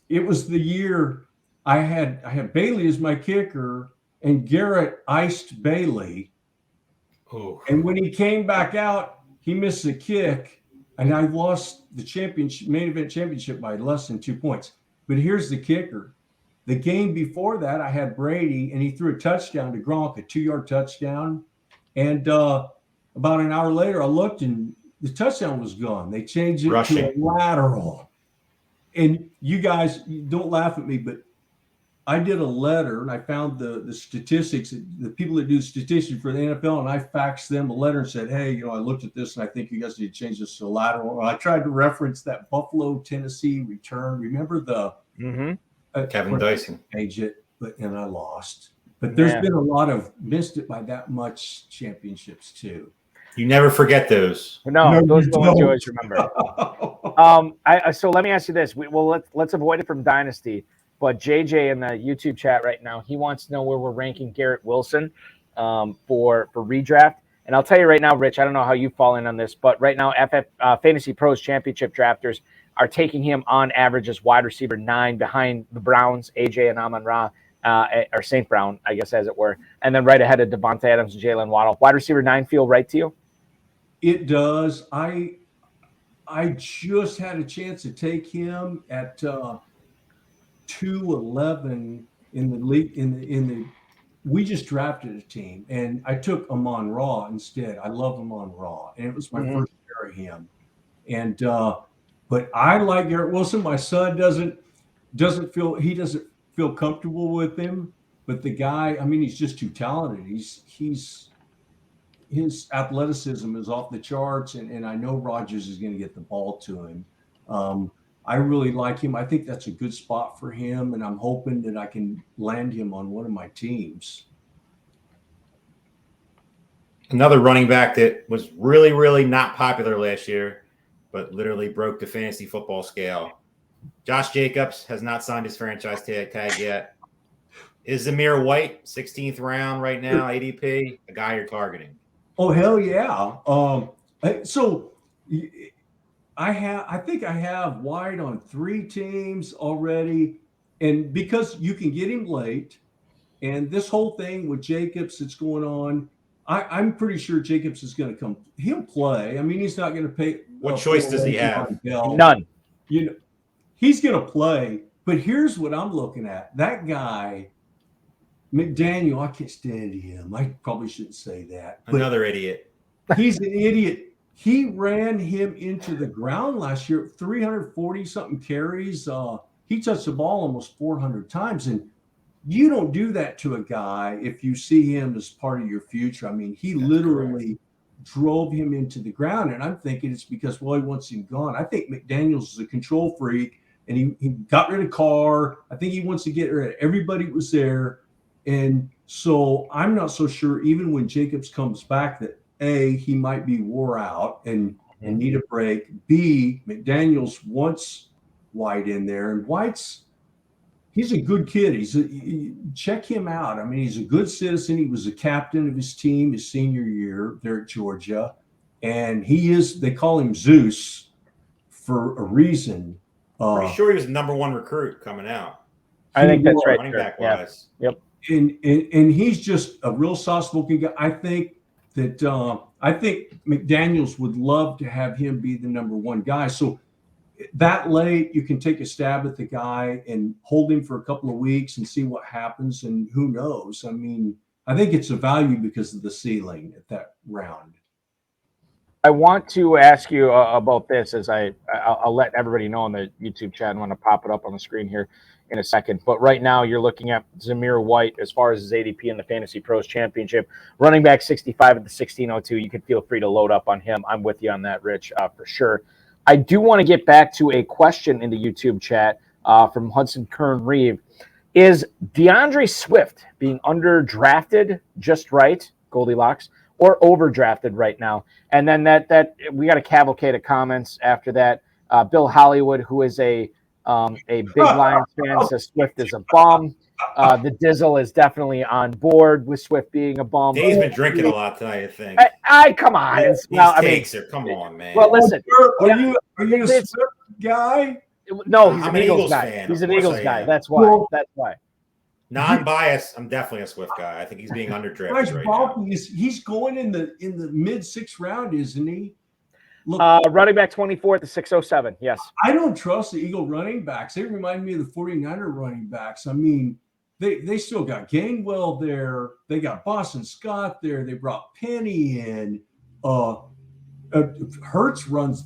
it was the year I had Bailey as my kicker, and Garrett iced Bailey. Oh. And when he came back out, he missed a kick, and I lost the championship, main event championship by less than 2 points. But here's the kicker. The game before that, I had Brady, and he threw a touchdown to Gronk, a 2-yard touchdown. And about an hour later, I looked, and the touchdown was gone. They changed it to a lateral. And you guys, don't laugh at me, but I did a letter, and I found the statistics, the people that do statistics for the NFL, and I faxed them a letter and said, hey, I looked at this, and I think you guys need to change this to lateral. I tried to reference that Buffalo, Tennessee return. Remember the Kevin Dyson. Change it, and I lost. But there's been a lot of missed it by that much championships too. You never forget those. No, those are the ones you always remember. So let me ask you this. Let's avoid it from Dynasty. but JJ in the YouTube chat right now, he wants to know where we're ranking Garrett Wilson for redraft. And I'll tell you right now, Rich, I don't know how you fall in on this, but right now, Fantasy Pros Championship drafters are taking him on average as wide receiver 9 behind the Browns, AJ and Amon-Ra, or St. Brown, I guess, as it were. And then right ahead of Devontae Adams and Jalen Waddle. Wide receiver 9 feel right to you? It does. I just had a chance to take him at 211 in the league. We just drafted a team, and I took Amon-Ra instead. I love Amon-Ra, and it was my first year of him. And but I like Garrett Wilson. My son doesn't feel comfortable with him, but the guy, I mean, he's just too talented. His athleticism is off the charts, and I know Rodgers is going to get the ball to him. I really like him. I think that's a good spot for him, and I'm hoping that I can land him on one of my teams. Another running back that was really, really not popular last year, but literally broke the fantasy football scale. Josh Jacobs has not signed his franchise tag yet. Is Zamir White, 16th round right now, ADP, a guy you're targeting? Oh, hell yeah. So I think I have White on 3 teams already. And because you can get him late, and this whole thing with Jacobs that's going on, I'm pretty sure Jacobs is going to come. He'll play. I mean, he's not going to pay. What choice does he have? None. You know, he's going to play. But here's what I'm looking at. That guy, McDaniel, I can't stand him. I probably shouldn't say that. Another idiot. He's an idiot. He ran him into the ground last year, 340-something carries. He touched the ball almost 400 times. And you don't do that to a guy if you see him as part of your future. I mean, he literally drove him into the ground. And I'm thinking it's because, well, he wants him gone. I think McDaniels is a control freak, and he got rid of Carr. I think he wants to get rid of everybody was there. And so I'm not so sure, even when Jacobs comes back, that A, he might be wore out and need a break. B, McDaniels wants White in there. And he's a good kid. Check him out. I mean, he's a good citizen. He was a captain of his team his senior year there at Georgia. And they call him Zeus for a reason. Pretty sure he was the number 1 recruit coming out. I think that's right. Running back wise. Yep. And he's just a real soft-spoken guy. I think McDaniels would love to have him be the number 1 guy. So that late, you can take a stab at the guy and hold him for a couple of weeks and see what happens. And who knows? I mean, I think it's a value because of the ceiling at that round. I want to ask you about this as I'll let everybody know on the YouTube chat. I'm going to pop it up on the screen here in a second. But right now you're looking at Zamir White as far as his ADP in the Fantasy Pros Championship. Running back 65 at the 1602. You can feel free to load up on him. I'm with you on that, Rich, for sure. I do want to get back to a question in the YouTube chat from Hudson Kern Reeve. Is DeAndre Swift being underdrafted just right, Goldilocks, or overdrafted right now? And then that we got a cavalcade of comments after that. Bill Hollywood, who is a big Lions fan, says Swift is a bum. The Dizzle is definitely on board with Swift being a bum. Dave's been drinking a lot tonight, I think. I come on. Come on, man. Well, listen. Are you a Swift guy? No, he's I'm an an Eagles Eagles guy. fan. He's an Of course Eagles I guy. am. That's why. Non-biased, I'm definitely a Swift guy. I think he's being underdrafted right now. He's going in the mid-6th round, isn't he? Look, running back 24 at the 607. Yes. I don't trust the Eagle running backs. They remind me of the 49er running backs. I mean, they still got Gainwell there. They got Boston Scott there. They brought Penny in. Hurts runs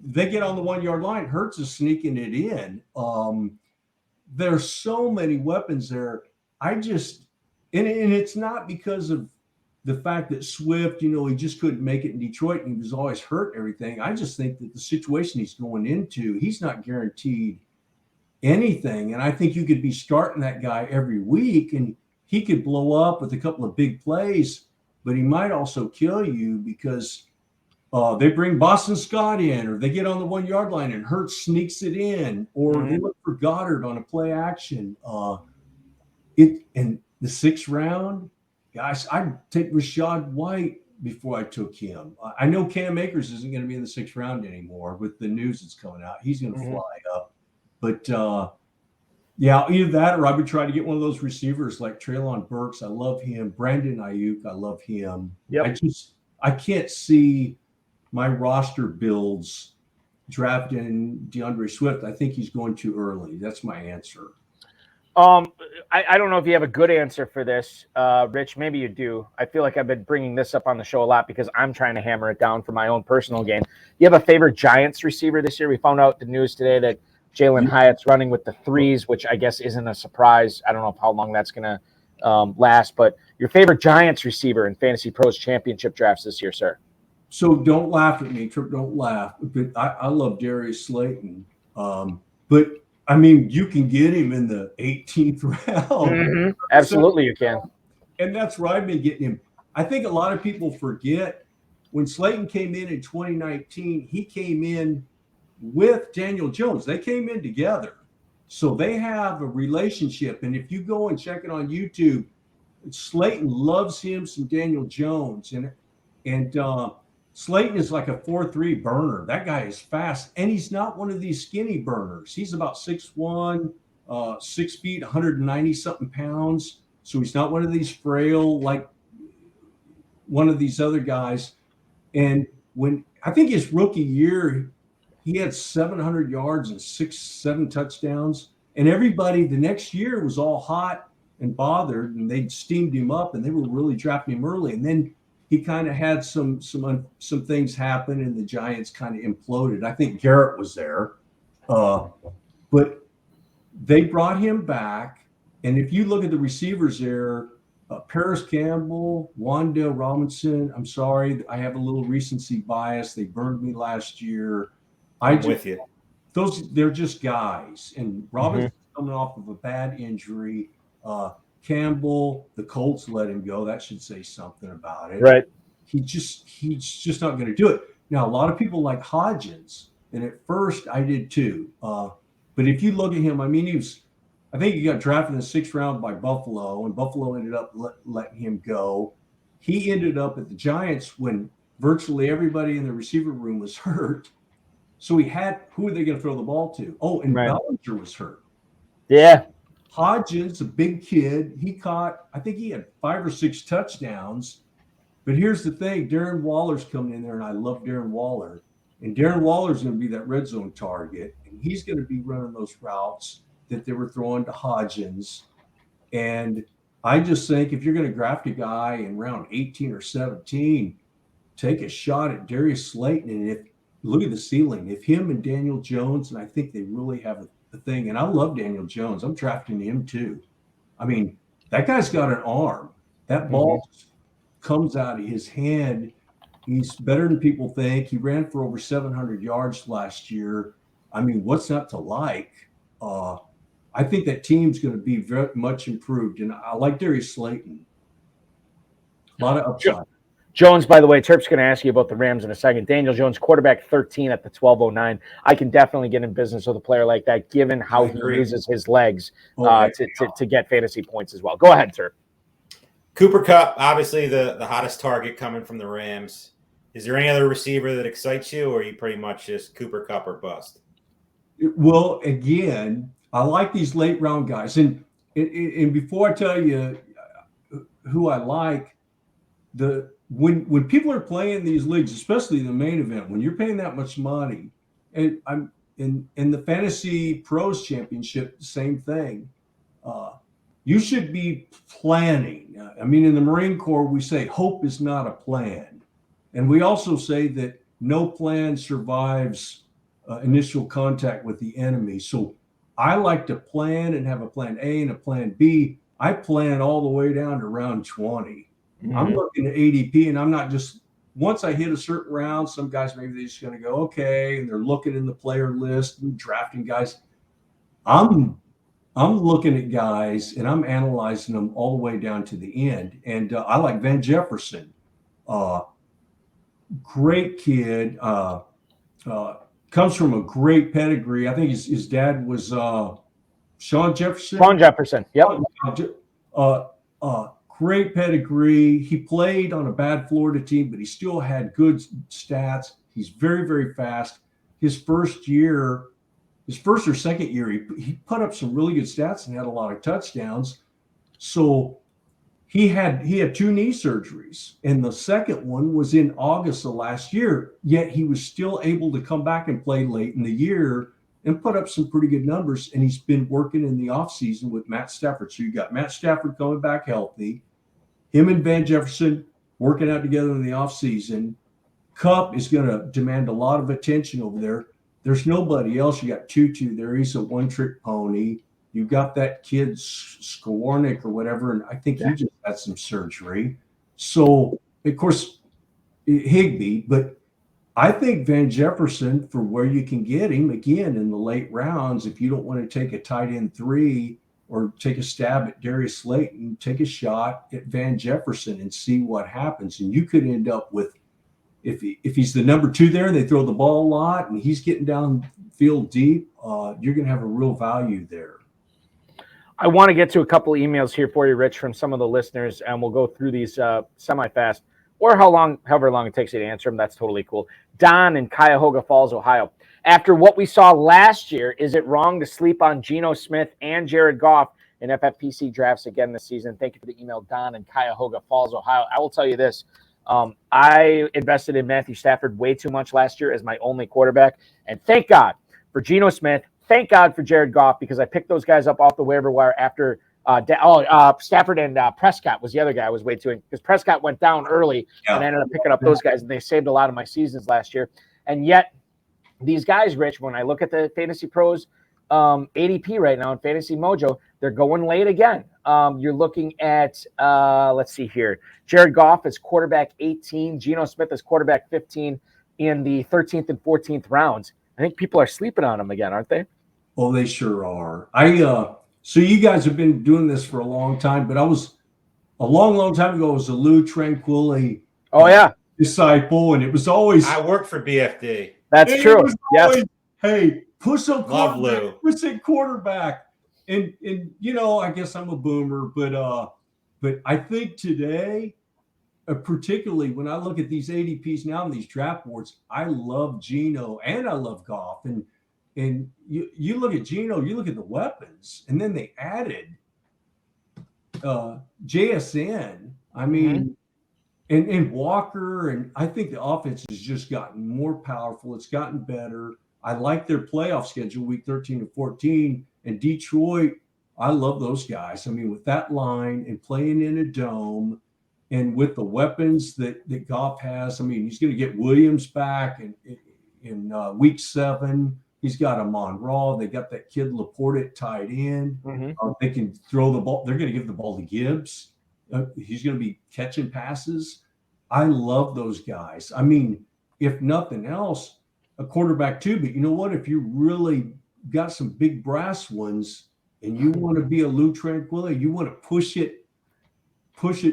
they get on the 1-yard line. Hurts is sneaking it in. There's so many weapons there. And it's not because of the fact that Swift, he just couldn't make it in Detroit and he was always hurt and everything. I just think that the situation he's going into, he's not guaranteed anything. And I think you could be starting that guy every week and he could blow up with a couple of big plays, but he might also kill you because They bring Boston Scott in, or they get on the 1 yard line and Hurts sneaks it in, or they look for Goddard on a play action. In the 6th round, guys, I'd take Rachaad White before I took him. I know Cam Akers isn't going to be in the 6th round anymore with the news that's coming out. He's going to fly up. But yeah, either that or I would try to get one of those receivers like Treylon Burks. I love him. Brandon Ayuk, I love him. Yep. I can't see my roster builds drafting DeAndre Swift. I think he's going too early. That's my answer. I don't know if you have a good answer for this, Rich. Maybe you do. I feel like I've been bringing this up on the show a lot because I'm trying to hammer it down for my own personal game. You have a favorite Giants receiver this year? We found out the news today that Jalen Hyatt's running with the 3s, which I guess isn't a surprise. I don't know how long that's going to last, but your favorite Giants receiver in Fantasy Pros championship drafts this year, sir? So don't laugh at me, Trip. Don't laugh. But I love Darius Slayton. But I mean, you can get him in the 18th round. Absolutely, you can. And that's where I've been getting him. I think a lot of people forget when Slayton came in 2019, he came in with Daniel Jones. They came in together. So they have a relationship. And if you go and check it on YouTube, Slayton loves him some Daniel Jones. And Slayton is like a 4.3 burner. That guy is fast, and he's not one of these skinny burners. He's about 6'1", 6 feet, 190-something pounds. So he's not one of these frail, like one of these other guys. And when I think his rookie year, he had 700 yards and 7 touchdowns. And everybody the next year was all hot and bothered, and they'd steamed him up, and they were really drafting him early. And then he kind of had some things happen, and the Giants kind of imploded. I think Garrett was there, but they brought him back. And if you look at the receivers there, Paris Campbell, Wan'Dale Robinson. I'm sorry, I have a little recency bias. They burned me last year. I'm with you. They're just guys. And Robinson's coming off of a bad injury. Campbell, the Colts let him go. That should say something about it. Right. He's just not going to do it. Now, a lot of people like Hodgins, and at first I did too. But if you look at him, I mean, I think he got drafted in the 6th round by Buffalo, and Buffalo ended up letting him go. He ended up at the Giants when virtually everybody in the receiver room was hurt. So who are they going to throw the ball to? Oh, and Bellinger was hurt. Yeah. Hodgins, a big kid, I think he had 5 or 6 touchdowns. But here's the thing, Darren Waller's coming in there, and I love Darren Waller. And Darren Waller's going to be that red zone target, and he's going to be running those routes that they were throwing to Hodgins. And I just think if you're going to draft a guy in round 18 or 17, take a shot at Darius Slayton. And look at the ceiling. If him and Daniel Jones, and I think they really have a thing, and I love Daniel Jones. I'm drafting him too. I mean, that guy's got an arm. That ball comes out of his hand. He's better than people think. He ran for over 700 yards last year. I mean, what's not to like? I think that team's going to be very much improved, and I like Darius Slayton. A lot of upside. Jones, by the way, Terp's going to ask you about the Rams in a second. Daniel Jones, quarterback 13 at the 1209. I can definitely get in business with a player like that, given how he uses his legs to get fantasy points as well. Go ahead, Terp. Cooper Kupp, obviously the hottest target coming from the Rams. Is there any other receiver that excites you, or are you pretty much just Cooper Kupp or bust? Well, again, I like these late round guys. And before I tell you who I like, when people are playing these leagues, especially the main event, when you're paying that much money, and I'm in the Fantasy Pros Championship, same thing. You should be planning. I mean, in the Marine Corps, we say hope is not a plan. And we also say that no plan survives initial contact with the enemy. So I like to plan and have a plan A and a plan B. I plan all the way down to round 20. I'm looking at ADP, and I'm not just once I hit a certain round, some guys maybe they're just going to go, okay, and they're looking in the player list and drafting guys. I'm looking at guys, and I'm analyzing them all the way down to the end. And I like Van Jefferson. great kid. Comes from a great pedigree. I think his dad was Sean Jefferson. Sean Jefferson. Yep. Great pedigree. He played on a bad Florida team, but he still had good stats. He's very, very fast. His first or second year, he put up some really good stats and had a lot of touchdowns. So he had 2 knee surgeries, and the second one was in August of last year, yet he was still able to come back and play late in the year and put up some pretty good numbers. And he's been working in the offseason with Matt Stafford. So you got Matt Stafford coming back healthy, him and Van Jefferson working out together in the offseason. Kupp is going to demand a lot of attention over there. There's nobody else. You got Tutu there. He's a one-trick pony. You've got that kid Skornick or whatever, and I think he just had some surgery. So, of course, Higbee, but I think Van Jefferson, for where you can get him, again, in the late rounds, if you don't want to take a tight end 3 or take a stab at Darius Slayton, take a shot at Van Jefferson and see what happens. And you could end up with, if he's the number 2 there and they throw the ball a lot and he's getting downfield deep, you're going to have a real value there. I want to get to a couple of emails here for you, Rich, from some of the listeners, and we'll go through these semi-fast, or however long it takes you to answer them. That's totally cool. Don in Cuyahoga Falls, Ohio. After what we saw last year, is it wrong to sleep on Geno Smith and Jared Goff in FFPC drafts again this season? Thank you for the email, Don in Cuyahoga Falls, Ohio. I will tell you this. I invested in Matthew Stafford way too much last year as my only quarterback, and thank God for Geno Smith. Thank God for Jared Goff, because I picked those guys up off the waiver wire after Stafford and Prescott was the other guy I was way too in, because Prescott went down early and I ended up picking up those guys, and they saved a lot of my seasons last year. And yet these guys, Rich, when I look at the Fantasy Pros ADP right now in Fantasy Mojo, they're going late again. You're looking at, let's see here, Jared Goff is quarterback 18, Geno Smith is quarterback 15 in the 13th and 14th rounds. I think people are sleeping on him again, aren't they? Oh, they sure are. So you guys have been doing this for a long time, but I was a long time ago. I was a Lou Tranquilli disciple, and it was always I worked for BFD. That's true. Yes. Hey, push a Love Lou. Push a quarterback, and I guess I'm a boomer, but I think today, particularly when I look at these ADPs now and these draft boards, I love Geno and I love Goff. And you look at Geno, you look at the weapons, and then they added JSN. I mean, and Walker, and I think the offense has just gotten more powerful. It's gotten better. I like their playoff schedule, week 13 and 14. And Detroit, I love those guys. I mean, with that line and playing in a dome, and with the weapons that Goff has, I mean, he's going to get Williams back in week 7. He's got Amon Ra. They got that kid Laporte at tight end. They can throw the ball. They're going to give the ball to Gibbs. He's going to be catching passes. I love those guys. I mean, if nothing else, a quarterback too. But you know what? If you really got some big brass ones and you want to be a Lou Tranquilli, you want to push it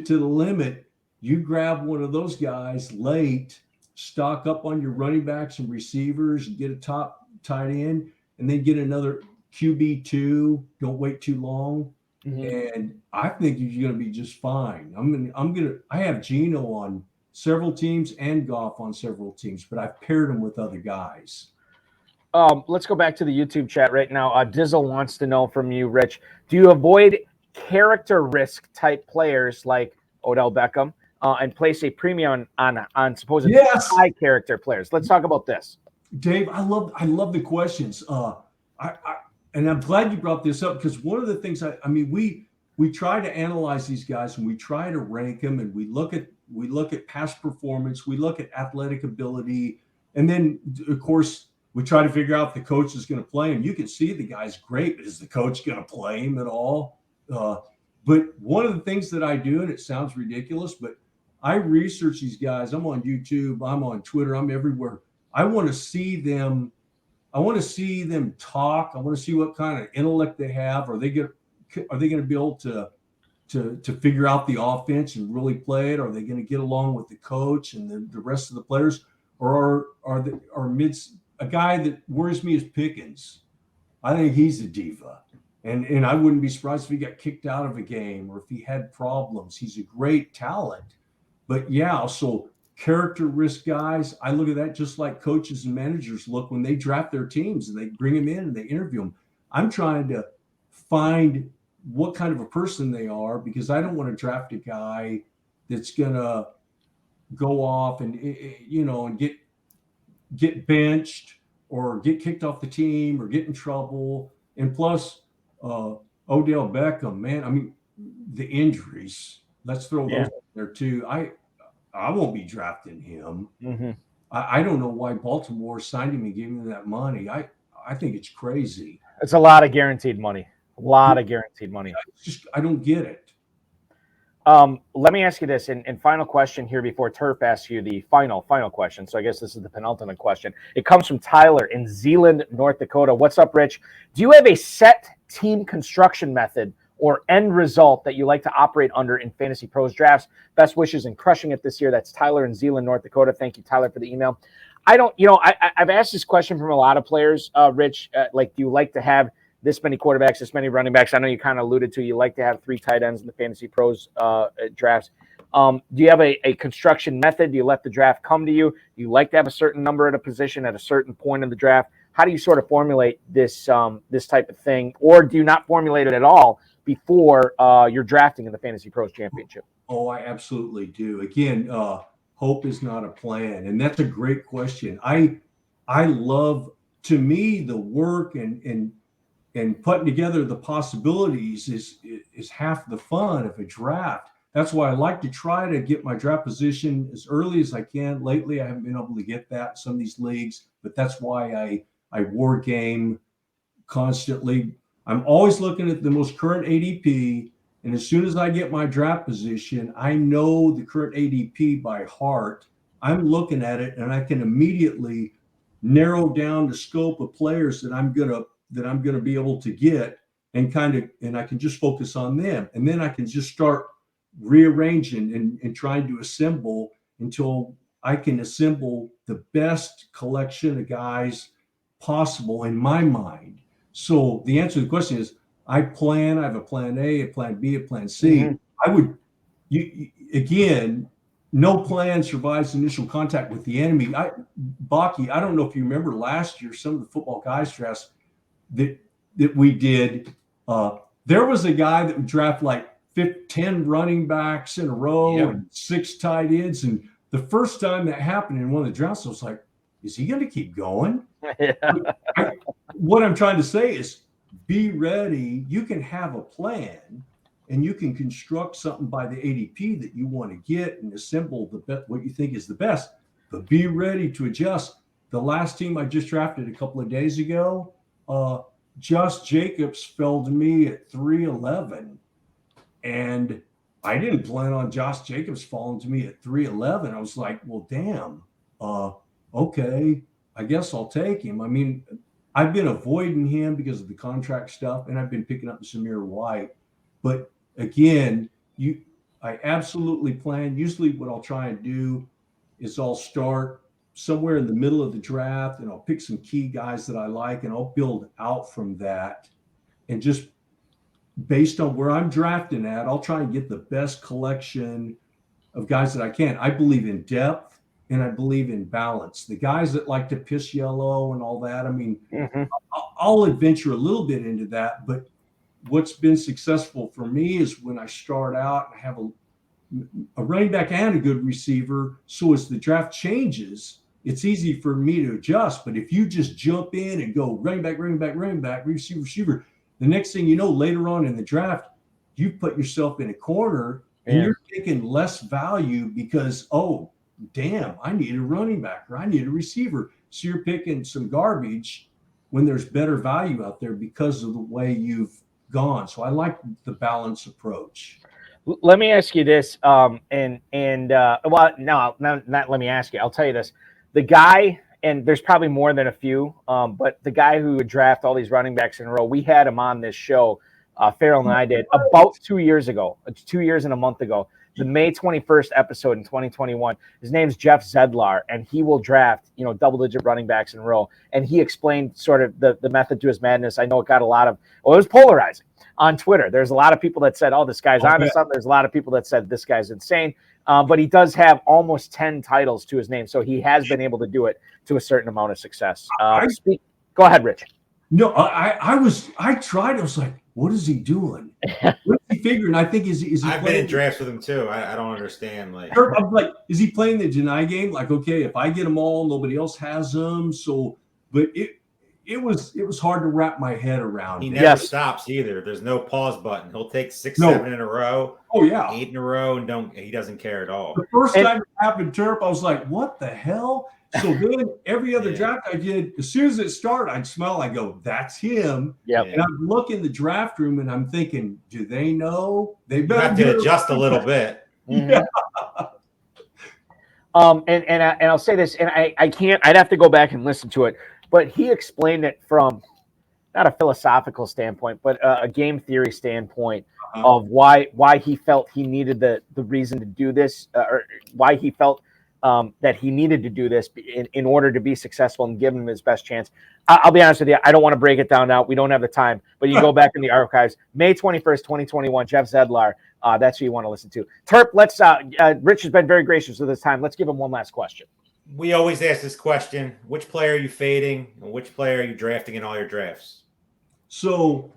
to the limit, you grab one of those guys late, stock up on your running backs and receivers, and get a top tight end, and then get another QB2. Don't wait too long. And I think you're going to be just fine. I have Geno on several teams and Goff on several teams, but I've paired them with other guys. Let's go back to the YouTube chat right now. Dizzle wants to know from you, Rich, do you avoid character risk type players like Odell Beckham and place a premium on supposedly high character players? Let's talk about this. Dave, I love the questions. And I'm glad you brought this up, because one of the things we try to analyze these guys and we try to rank them, and we look at past performance, we look at athletic ability, and then of course we try to figure out if the coach is going to play him. You can see the guy's great, but is the coach going to play him at all? But one of the things that I do, and it sounds ridiculous, but I research these guys. I'm on YouTube, I'm on Twitter, I'm everywhere. I want to see them talk. I want to see what kind of intellect they have. Are they going to be able to to figure out the offense and really play it? Are they going to get along with the coach and the rest of the players? Or are a guy that worries me is Pickens. I think he's a diva. And I wouldn't be surprised if he got kicked out of a game or if he had problems. He's a great talent. But yeah, so character risk guys, I look at that just like coaches and managers look when they draft their teams and they bring them in and they interview them. I'm trying to find what kind of a person they are, because I don't want to draft a guy that's going to go off and, and get benched or get kicked off the team or get in trouble. And plus, Odell Beckham, man, I mean, the injuries, let's throw those in there too. I won't be drafting him. Mm-hmm. I don't know why Baltimore signed him and gave him that money. I think it's crazy. It's a lot of guaranteed money. A lot of guaranteed money. I don't get it. Let me ask you this, and final question here before Turf asks you the final question. So I guess this is the penultimate question. It comes from Tyler in Zeeland, North Dakota. What's up, Rich? Do you have a set team construction method or end result that you like to operate under in Fantasy Pros drafts? Best wishes in crushing it this year. That's Tyler in Zeeland, North Dakota. Thank you, Tyler, for the email. I don't, I've asked this question from a lot of players, Rich. Do you like to have this many quarterbacks, this many running backs? I know you kind of alluded to you like to have 3 tight ends in the Fantasy Pros drafts. Do you have a construction method? Do you let the draft come to you? Do you like to have a certain number at a position at a certain point in the draft? How do you sort of formulate this this type of thing? Or do you not formulate it at all before you're drafting in the Fantasy Pros Championship? Oh, I absolutely do. Again, hope is not a plan. And that's a great question. I love, to me, the work and putting together the possibilities is half the fun of a draft. That's why I like to try to get my draft position as early as I can. Lately, I haven't been able to get that in some of these leagues, but that's why I war game constantly. I'm always looking at the most current ADP, and as soon as I get my draft position, I know the current ADP by heart. I'm looking at it, and I can immediately narrow down the scope of players that I'm gonna be able to get, and I can just focus on them, and then I can just start rearranging and trying to assemble until I can assemble the best collection of guys possible in my mind. So the answer to the question is, I have a plan A, a plan B, a plan C. Mm-hmm. Again, no plan survives initial contact with the enemy. Baki, I don't know if you remember last year, some of the football guys drafts that we did, there was a guy that would draft like 10 running backs in a row and 6 tight ends. And the first time that happened in one of the drafts, I was like, is he going to keep going? What I'm trying to say is, be ready. You can have a plan and you can construct something by the ADP that you want to get and assemble what you think is the best, but be ready to adjust. The last team I just drafted a couple of days ago, Josh Jacobs fell to me at 311, and I didn't plan on Josh Jacobs falling to me at 311. I was like, well, damn, okay, I guess I'll take him. I mean, I've been avoiding him because of the contract stuff, and I've been picking up Samir White. But again, I absolutely plan. Usually what I'll try and do is I'll start somewhere in the middle of the draft, and I'll pick some key guys that I like, and I'll build out from that. And just based on where I'm drafting at, I'll try and get the best collection of guys that I can. I believe in depth, and I believe in balance. The guys that like to piss yellow and all that, I mean, I'll adventure a little bit into that. But what's been successful for me is when I start out and have a running back and a good receiver. So as the draft changes, it's easy for me to adjust. But if you just jump in and go running back, receiver, the next thing you know, later on in the draft, you put yourself in a corner and you're taking less value because, oh, damn, I need a running back or I need a receiver. So you're picking some garbage when there's better value out there because of the way you've gone. So I like the balance approach. Let me ask you this, well, no, not let me ask you. I'll tell you this. The guy, and there's probably more than a few, but the guy who would draft all these running backs in a row, we had him on this show Farrell and I did about 2 years ago, 2 years and a month ago, the May 21st episode in 2021. His name's Jeff Zedlar, and he will draft, double-digit running backs in a row. And he explained sort of the method to his madness. I know it got it was polarizing on Twitter. There's a lot of people that said, oh, this guy's onto something. There's a lot of people that said this guy's insane. But he does have almost 10 titles to his name, so he has been able to do it to a certain amount of success. Go aherad, Rich. No, I tried. I was like, what is he doing? What's he figuring? I think is he I've been in drafts with him too. I don't understand. I'm like, is he playing the deny game? Like, okay, if I get them all, nobody else has them. So, but it was hard to wrap my head around. He never stops either. There's no pause button. He'll take 6, 7 in a row. Oh yeah, 8 in a row, and he doesn't care at all. The first time it happened, Terp, I was like, what the hell? So then every other draft I did, as soon as it started, I'd smell. I go, that's him. Yeah. And I'm looking in the draft room, and I'm thinking, do they know? They You better have to adjust a little bit. Yeah. And I'll say this, and I can't. I'd have to go back and listen to it. But he explained it from not a philosophical standpoint, but a game theory standpoint of why he felt he needed the reason to do this, or why he felt that he needed to do this in order to be successful and give him his best chance. I'll be honest with you. I don't want to break it down now. We don't have the time, but you go back in the archives, May 21st, 2021, Jeff Zedlar. That's who you want to listen to. Terp, let's, Rich has been very gracious with his time. Let's give him one last question. We always ask this question: which player are you fading, and which player are you drafting in all your drafts? So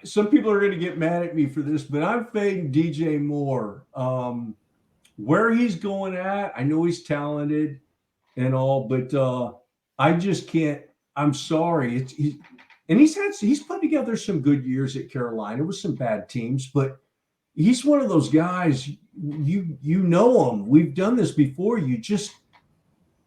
some people are going to get mad at me for this, but I'm fading DJ Moore. Where he's going at, I know he's talented and all, but I just can't. I'm sorry. He's put together some good years at Carolina with some bad teams, but he's one of those guys. You know him. We've done this before. You just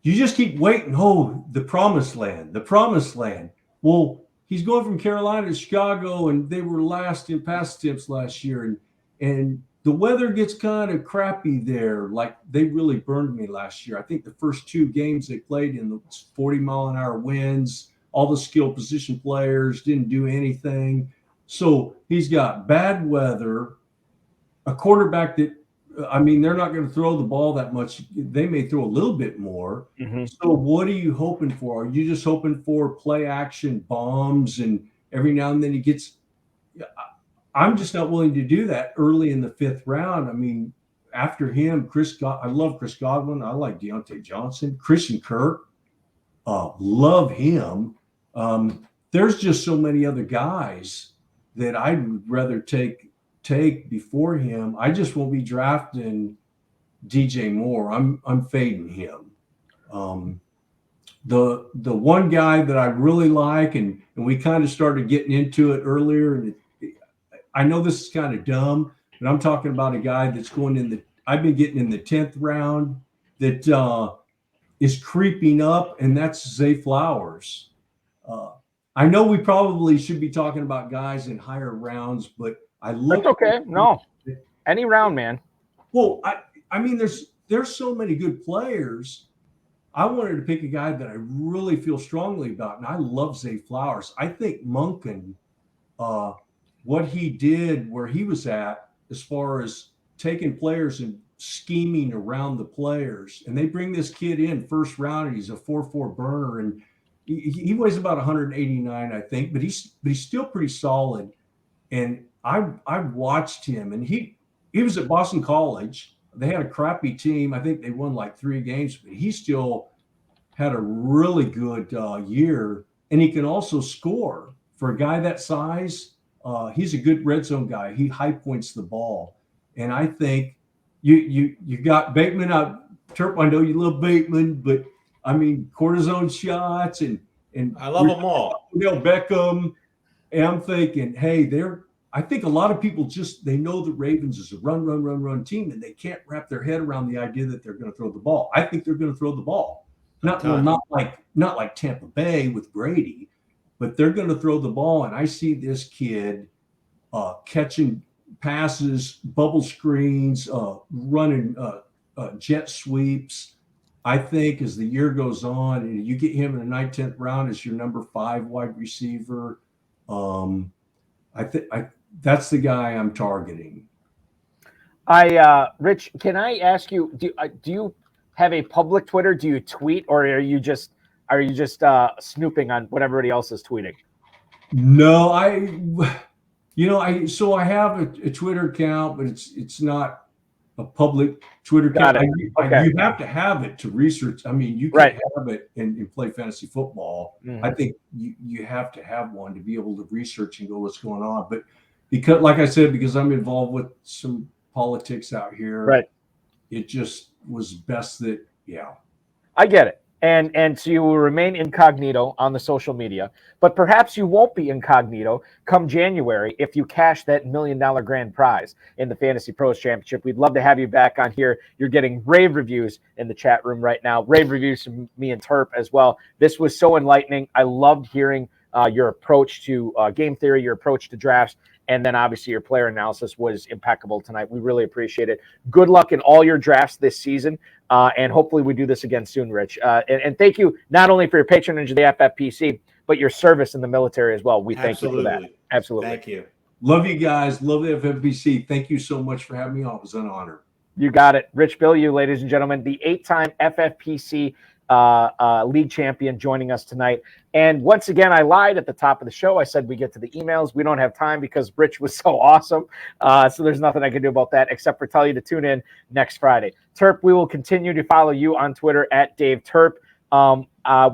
keep waiting. Oh, the promised land, the promised land. Well, he's going from Carolina to Chicago, and they were last in pass attempts last year, and the weather gets kind of crappy there. Like, they really burned me last year. I think the first 2 games they played in the 40-mile-an-hour winds, all the skill position players didn't do anything. So he's got bad weather, a quarterback that, they're not going to throw the ball that much. They may throw a little bit more. Mm-hmm. So what are you hoping for? Are you just hoping for play action bombs, and every now and then he gets – I'm just not willing to do that early in the 5th round. After him, I love Chris Godwin. I like Deontay Johnson. Christian Kirk, love him. There's just so many other guys that I'd rather take before him. I just won't be drafting DJ Moore. I'm fading him. The one guy that I really like, and we kind of started getting into it earlier, and I know this is kind of dumb, but I'm talking about a guy that's I've been getting in the 10th round that is creeping up, and that's Zay Flowers. I know we probably should be talking about guys in higher rounds, but that's okay. No, any round, man. Well, there's so many good players. I wanted to pick a guy that I really feel strongly about, and I love Zay Flowers. I think Monken, what he did where he was at as far as taking players and scheming around the players. And they bring this kid in first round, and he's a 4.4 burner, and he weighs about 189, I think, but he's still pretty solid. And I watched him, and he was at Boston College. They had a crappy team. I think they won like 3 games, but he still had a really good year, and he can also score. For a guy that size, he's a good red zone guy. He high points the ball. And I think you got Bateman out. Terp, I know you love Bateman, but cortisone shots and I love them all. Beckham. And I'm thinking, hey, I think a lot of people they know the Ravens is a run team, and they can't wrap their head around the idea that they're going to throw the ball. I think they're going to throw the ball. Not like Tampa Bay with Brady, but they're going to throw the ball. And I see this kid catching passes, bubble screens, running jet sweeps. I think as the year goes on, and you get him in the 9th, 10th round as your number 5 wide receiver, that's the guy I'm targeting. Rich, can I ask you, do you have a public Twitter? Do you tweet, or are you just snooping on what everybody else is tweeting? No, I have a Twitter account, but it's not a public Twitter account. Okay. You have to have it to research. I mean, you can't have it and play fantasy football. I think you have to have one to be able to research and go what's going on. But because, like I said, because I'm involved with some politics out here, it just was best that, I get it. And so you will remain incognito on the social media, but perhaps you won't be incognito come January if you cash that $1 million grand prize in the Fantasy Pros Championship. We'd love to have you back on here. You're getting rave reviews in the chat room right now, rave reviews from me and Terp as well. This was so enlightening. I loved hearing your approach to game theory, your approach to drafts, and then obviously your player analysis was impeccable tonight. We really appreciate it. Good luck in all your drafts this season. And hopefully we do this again soon, Rich. And thank you not only for your patronage of the FFPC, but your service in the military as well. We thank you for that. Absolutely. Thank you. Love you guys. Love the FFPC. Thank you so much for having me on. It was an honor. You got it. Rich Bilyew, ladies and gentlemen, the 8-time FFPC league champion joining us tonight. And once again, I lied at the top of the show. I said we get to the emails. We don't have time because Rich was so awesome. So there's nothing I can do about that except for tell you to tune in next Friday. Terp, we will continue to follow you on Twitter at Dave Terp.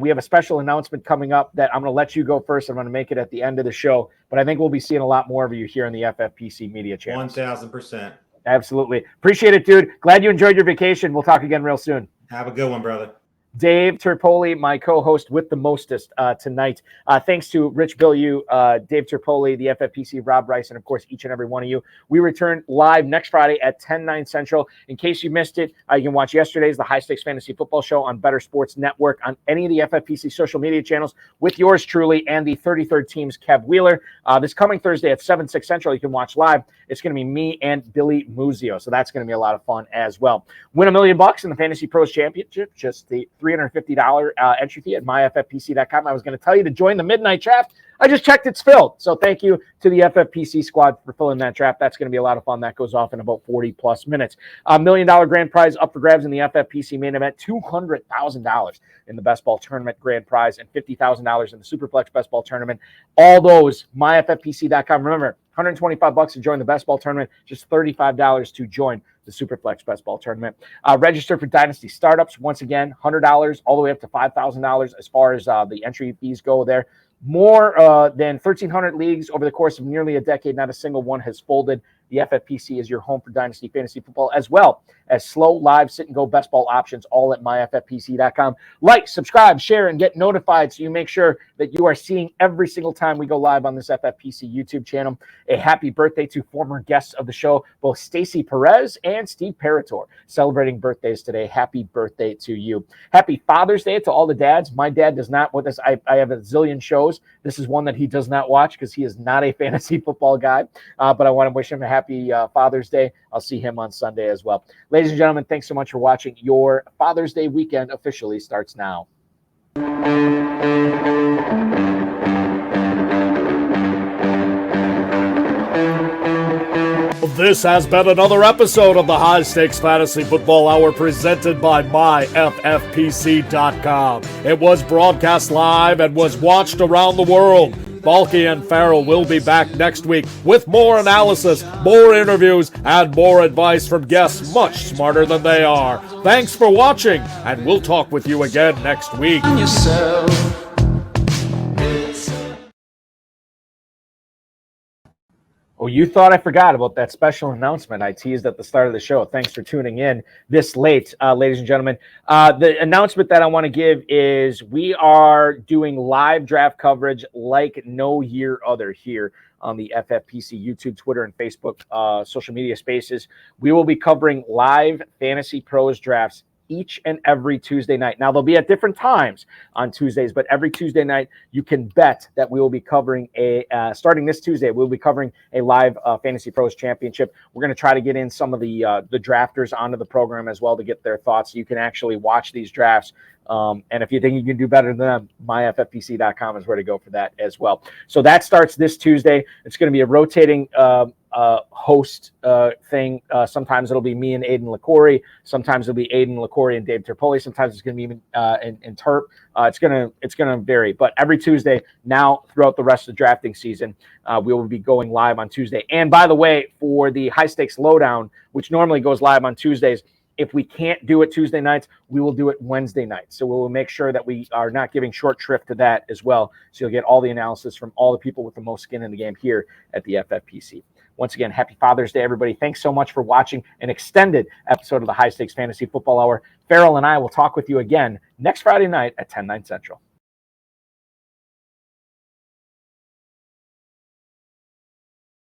We have a special announcement coming up that I'm going to let you go first. I'm going to make it at the end of the show, but I think we'll be seeing a lot more of you here in the FFPC media channel. 1,000%. Absolutely. Appreciate it, dude. Glad you enjoyed your vacation. We'll talk again real soon. Have a good one, brother. Dave Terpoli, my co-host with the mostest tonight. Thanks to Rich Bilyew, Dave Terpoli, the FFPC, Rob Rice, and of course, each and every one of you. We return live next Friday at 10/9 Central. In case you missed it, you can watch yesterday's The High Stakes Fantasy Football Show on Better Sports Network on any of the FFPC social media channels with yours truly and the 33rd Team's Kev Wheeler. This coming Thursday at 7/6 Central, you can watch live. It's going to be me and Billy Muzio, so that's going to be a lot of fun as well. Win $1 million in the Fantasy Pros Championship, just the $350 entry fee at myffpc.com. I was going to tell you to join the midnight draft. I just checked, it's filled. So thank you to the FFPC squad for filling that draft. That's going to be a lot of fun. That goes off in about 40 plus minutes. $1 million grand prize up for grabs in the FFPC main event, $200,000 in the best ball tournament grand prize, and $50,000 in the Superflex best ball tournament. All those, myffpc.com. Remember, $125 to join the best ball tournament, just $35 to join the Superflex Best Ball Tournament. Register for Dynasty Startups. Once again, $100 all the way up to $5,000 as far as the entry fees go there. More than 1,300 leagues over the course of nearly a decade. Not a single one has folded. The FFPC is your home for Dynasty Fantasy Football, as well as slow, live, sit-and-go best ball options, all at myffpc.com. Like, subscribe, share, and get notified so you make sure that you are seeing every single time we go live on this FFPC YouTube channel. A happy birthday to former guests of the show, both Stacy Perez and Steve Parator, celebrating birthdays today. Happy birthday to you. Happy Father's Day to all the dads. My dad does not with us. I have a zillion shows. This is one that he does not watch because he is not a fantasy football guy, but I want to wish him a happy Father's Day. I'll see him on Sunday as well. Ladies and gentlemen, thanks so much for watching. Your Father's Day weekend officially starts now. This has been another episode of the High Stakes Fantasy Football Hour presented by myffpc.com. It was broadcast live and was watched around the world. Balky and Farrell will be back next week with more analysis, more interviews, and more advice from guests much smarter than they are. Thanks for watching, and we'll talk with you again next week. Oh, you thought I forgot about that special announcement I teased at the start of the show. Thanks for tuning in this late, ladies and gentlemen. The announcement that I want to give is we are doing live draft coverage like no year other here on the FFPC YouTube, Twitter, and Facebook social media spaces. We will be covering live Fantasy Pros drafts each and every Tuesday night. Now, they'll be at different times on Tuesdays, but every Tuesday night, you can bet that we will be covering starting this Tuesday, we'll be covering a live Fantasy Pros Championship. We're going to try to get in some of the drafters onto the program as well to get their thoughts. You can actually watch these drafts. And if you think you can do better than them, myffpc.com is where to go for that as well. So that starts this Tuesday. It's going to be a rotating host thing. Sometimes it'll be me and Aiden LaCourie. Sometimes it'll be Aiden LaCourie and Dave Terpoli. Sometimes it's going to be in Terp. It's gonna vary. But every Tuesday now throughout the rest of the drafting season, we will be going live on Tuesday. And by the way, for the high stakes lowdown, which normally goes live on Tuesdays, if we can't do it Tuesday nights, we will do it Wednesday nights. So we will make sure that we are not giving short shrift to that as well. So you'll get all the analysis from all the people with the most skin in the game here at the FFPC. Once again, happy Father's Day, everybody. Thanks so much for watching an extended episode of the High Stakes Fantasy Football Hour. Farrell and I will talk with you again next Friday night at 10/9 Central.